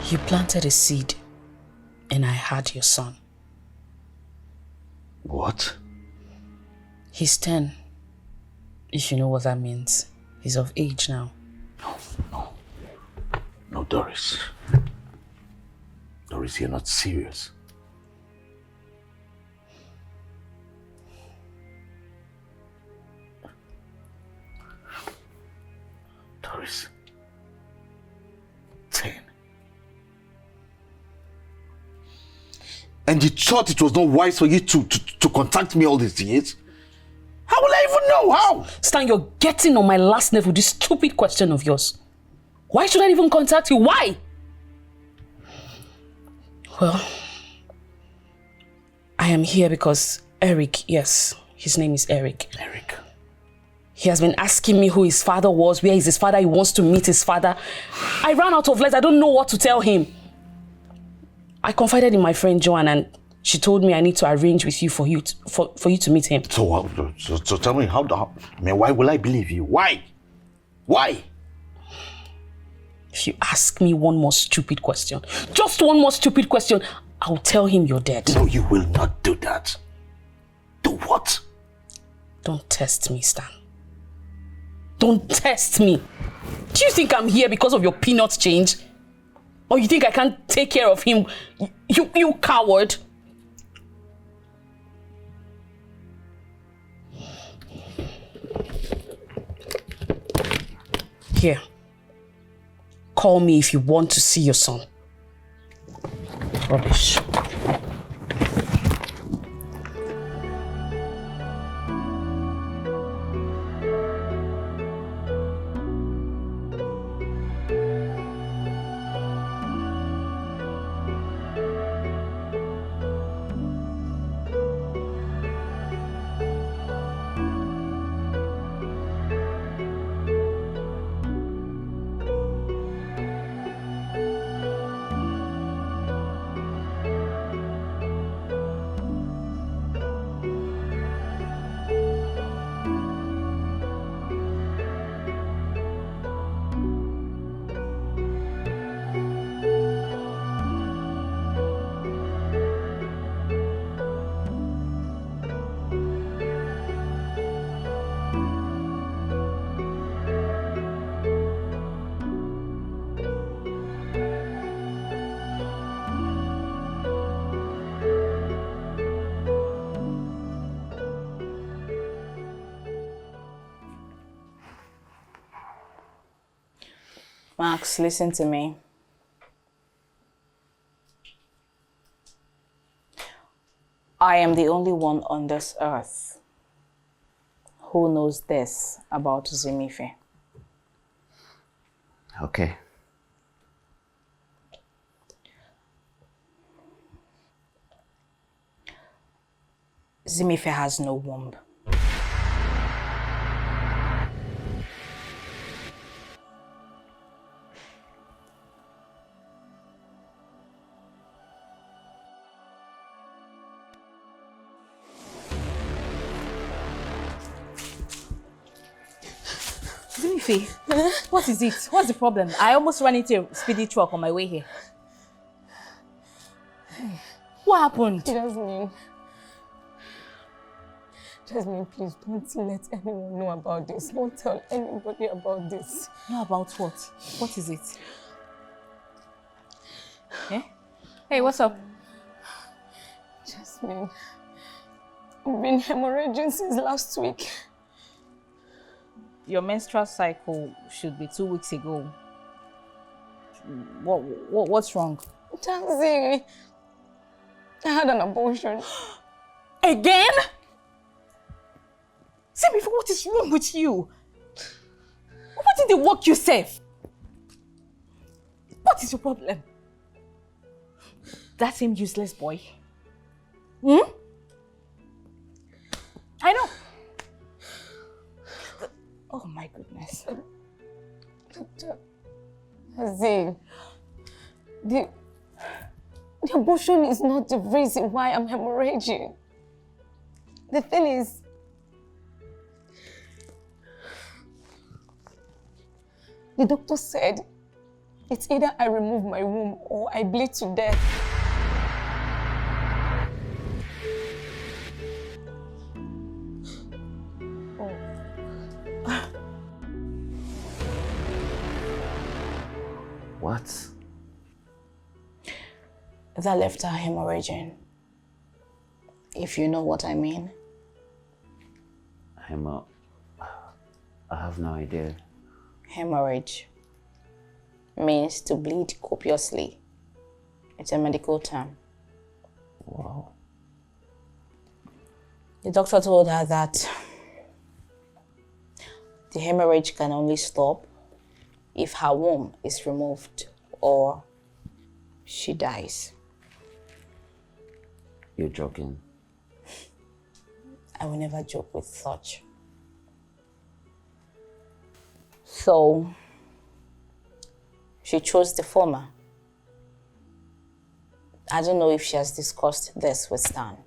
You planted a seed, and I had your son. What? He's 10, if you know what that means. He's of age now. No, Doris. Doris, you're not serious. Doris. 10. And you thought it was not wise for you to contact me all these years? How will I even know? How? Stan, you're getting on my last nerve with this stupid question of yours. Why should I even contact you? Why? Well, I am here because Eric, yes, his name is Eric. Eric. He has been asking me who his father was, where is his father, he wants to meet his father. I ran out of words, I don't know what to tell him. I confided in my friend Joanne and she told me I need to arrange with you for you to meet him. So tell me, why will I believe you? Why? Why? If you ask me one more stupid question, just one more stupid question, I'll tell him you're dead. No, you will not do that. Do what? Don't test me, Stan. Don't test me. Do you think I'm here because of your peanuts change? Or you think I can't take care of him? You coward. Here. Call me if you want to see your son. Rubbish. Max, listen to me. I am the only one on this earth who knows this about Zimife. Okay. Zimife has no womb. Zimife, what is it? What's the problem? I almost ran into a speedy truck on my way here. What happened? Jasmine, please don't let anyone know about this. Don't tell anybody about this. Know about what? What is it? Eh? Hey, what's up? Jasmine, I've been hemorrhaging since last week. Your menstrual cycle should be 2 weeks ago. What's wrong? Adaeze, I had an abortion. Again? Zimife, what is wrong with you? What did they work you safe? What is your problem? That same useless boy. I know. Oh my goodness. Doctor, Adaeze, the abortion is not the reason why I'm hemorrhaging. The thing is, the doctor said it's either I remove my womb or I bleed to death. What? That left her hemorrhaging. If you know what I mean. I have no idea. Hemorrhage means to bleed copiously. It's a medical term. Wow. The doctor told her that the hemorrhage can only stop if her womb is removed or she dies. You're joking. I will never joke with such. So, she chose the former. I don't know if she has discussed this with Stan.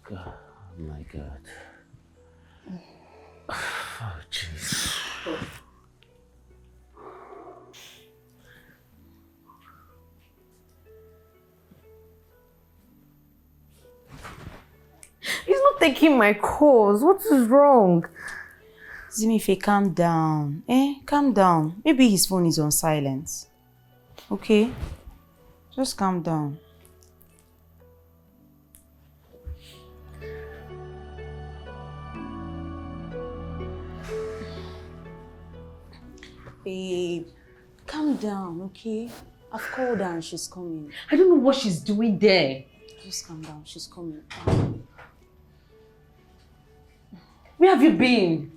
God, oh my God. Oh, jeez. He's not taking my calls. What is wrong? Zimife, calm down. Calm down. Maybe his phone is on silent. Okay? Just calm down. Babe, calm down, okay? I've called her and she's coming. I don't know what she's doing there. Just calm down, she's coming. Where have you been?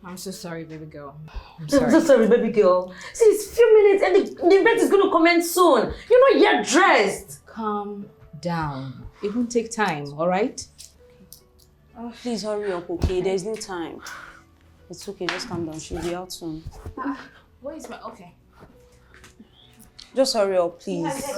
I'm so sorry, baby girl. I'm so sorry, baby girl. See, it's a few minutes and the event is going to commence soon. You're not yet dressed. Calm down. It won't take time, all right? Oh, please hurry up, okay? There's no time. It's okay, just calm down. She'll be out soon. Where is my... Okay. Just hurry up, please.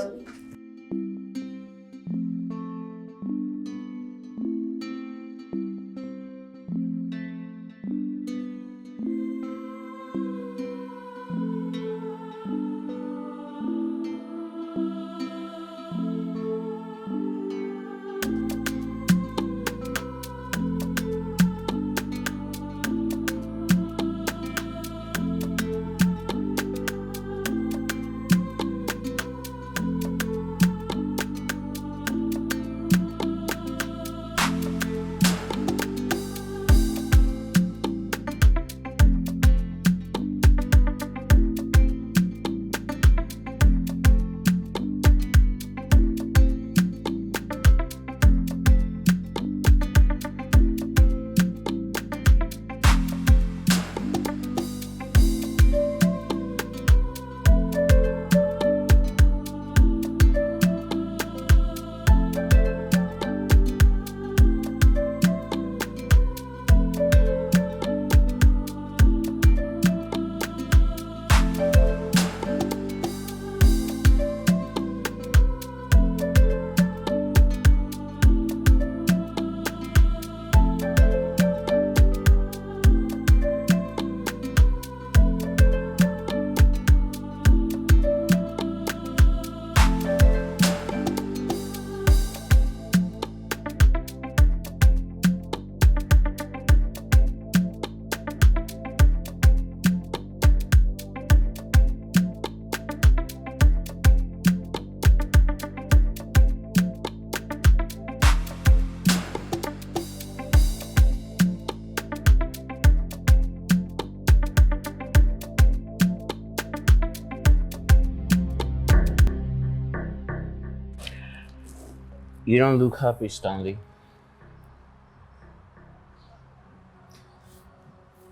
You don't look happy, Stanley.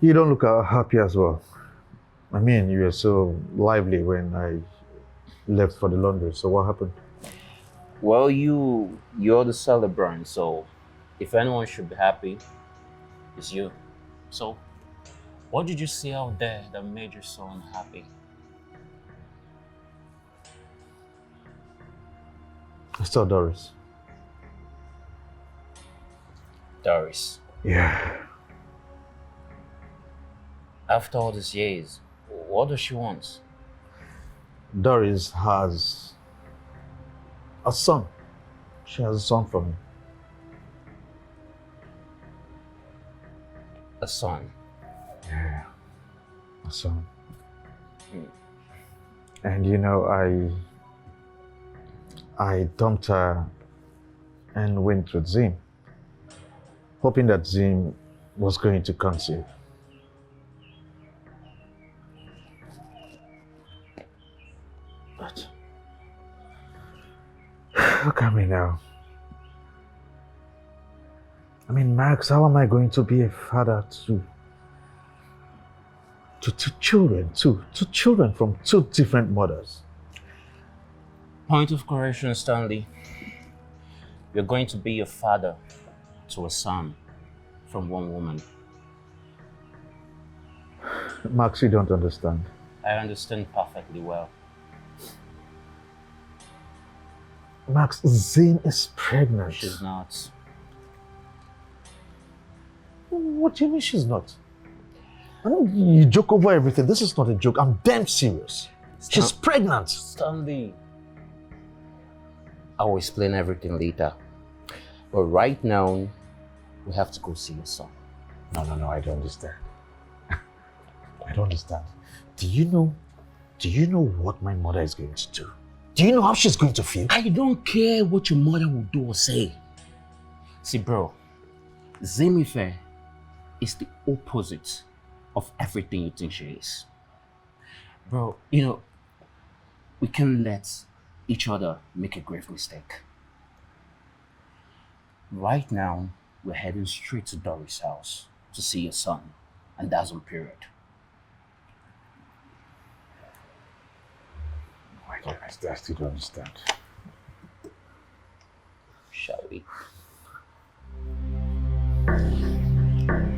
You don't look happy as well. I mean, you were so lively when I left for the laundry. So what happened? Well, you're the celebrant, so if anyone should be happy, it's you. So, what did you see out there that made you so unhappy? I saw Doris. Doris. Yeah. After all these years, what does she want? Doris has a son. She has a son for me. A son? Yeah, a son. And you know, I dumped her and went with Zim, hoping that Zim was going to conceive. But look at me now. I mean, Max, how am I going to be a father to two children, two children from two different mothers? Point of correction, Stanley. You're going to be a father to a son from one woman. Max, you don't understand. I understand perfectly well. Max, Ezinne is pregnant. She's not. What do you mean she's not? I know you joke over everything. This is not a joke. I'm damn serious. She's pregnant. Stanley. I will explain everything later. But right now, we have to go see your son. No, I don't understand. I don't understand. Do you know what my mother is going to do? Do you know how she's going to feel? I don't care what your mother will do or say. See, bro, Zimife is the opposite of everything you think she is. Bro, we can't let each other make a grave mistake. Right now, we're heading straight to Doris' house to see your son, and that's on period. I still don't understand. Shall we?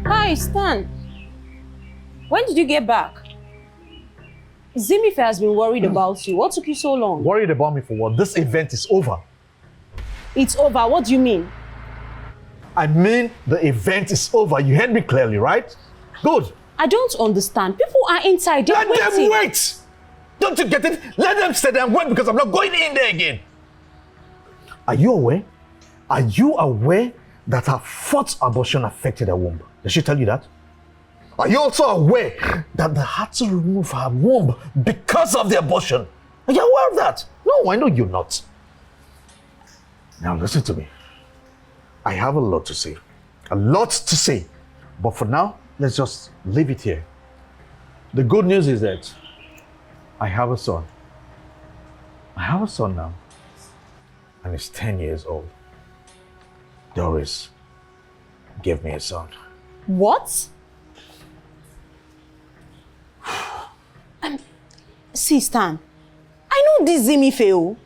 Hi, Stan. When did you get back? Zimife has been worried about you. What took you so long? Worried about me for what? This event is over. It's over. What do you mean? I mean, the event is over. You heard me clearly, right? Good. I don't understand. People are inside. They're Let waiting. them wait! Don't you get it? Let them stay there and wait because I'm not going in there again. Are you aware? Are you aware that her fourth abortion affected her womb? Did she tell you that? Are you also aware that they had to remove her womb because of the abortion? Are you aware of that? No, I know you're not. Now listen to me. I have a lot to say. A lot to say. But for now, let's just leave it here. The good news is that I have a son. I have a son now. And he's 10 years old. Doris gave me a son. What? See, Stan, I know this Zimife.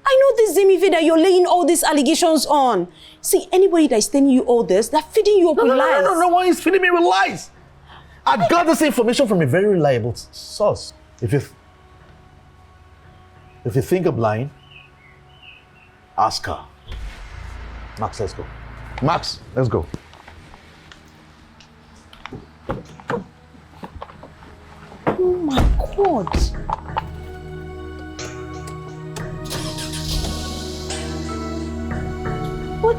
I know this Zimife that you're laying all these allegations on. See, anybody that's telling you all this, they're feeding you up with lies. No, one is feeding me with lies. I got this information from a very reliable source. If you think I'm lying, ask her. Max, let's go. Max, let's go. Oh my God. What?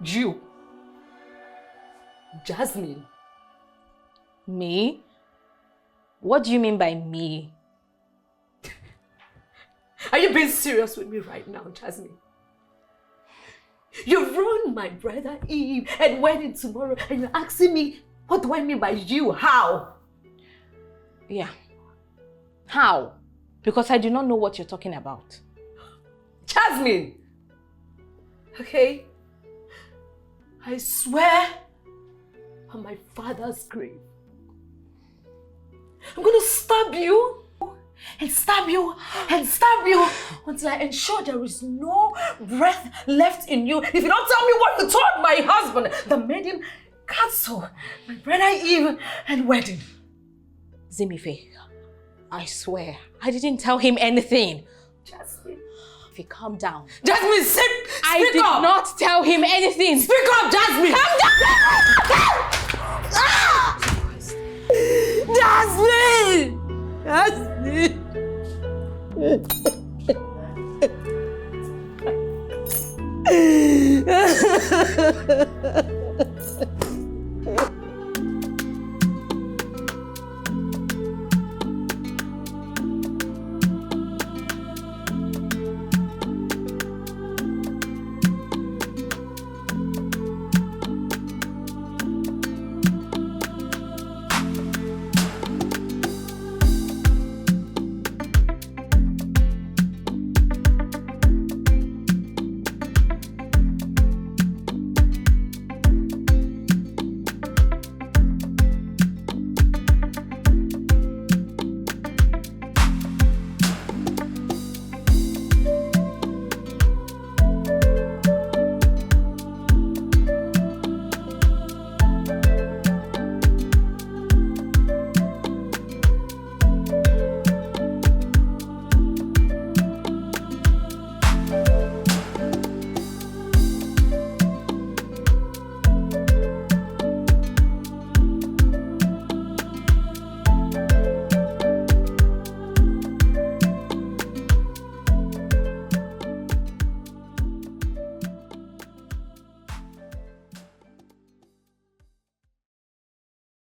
You. Jasmine. Me? What do you mean by me? Are you being serious with me right now, Jasmine? You ruined my brother Eve and wedding tomorrow, and you're asking me, what do I mean by you? How? Yeah. How? Because I do not know what you're talking about. Jasmine! Okay? I swear on my father's grave, I'm going to stab you and stab you and stab you until I ensure there is no breath left in you. If you don't tell me what you told my husband that made him cancel my brother Eve and wedding. Zimife, I swear, I didn't tell him anything. Jasmine. If you calm down. Jasmine, speak I did up. not tell him anything. Speak up, Jasmine. Calm down! Yasmin! Yasmin!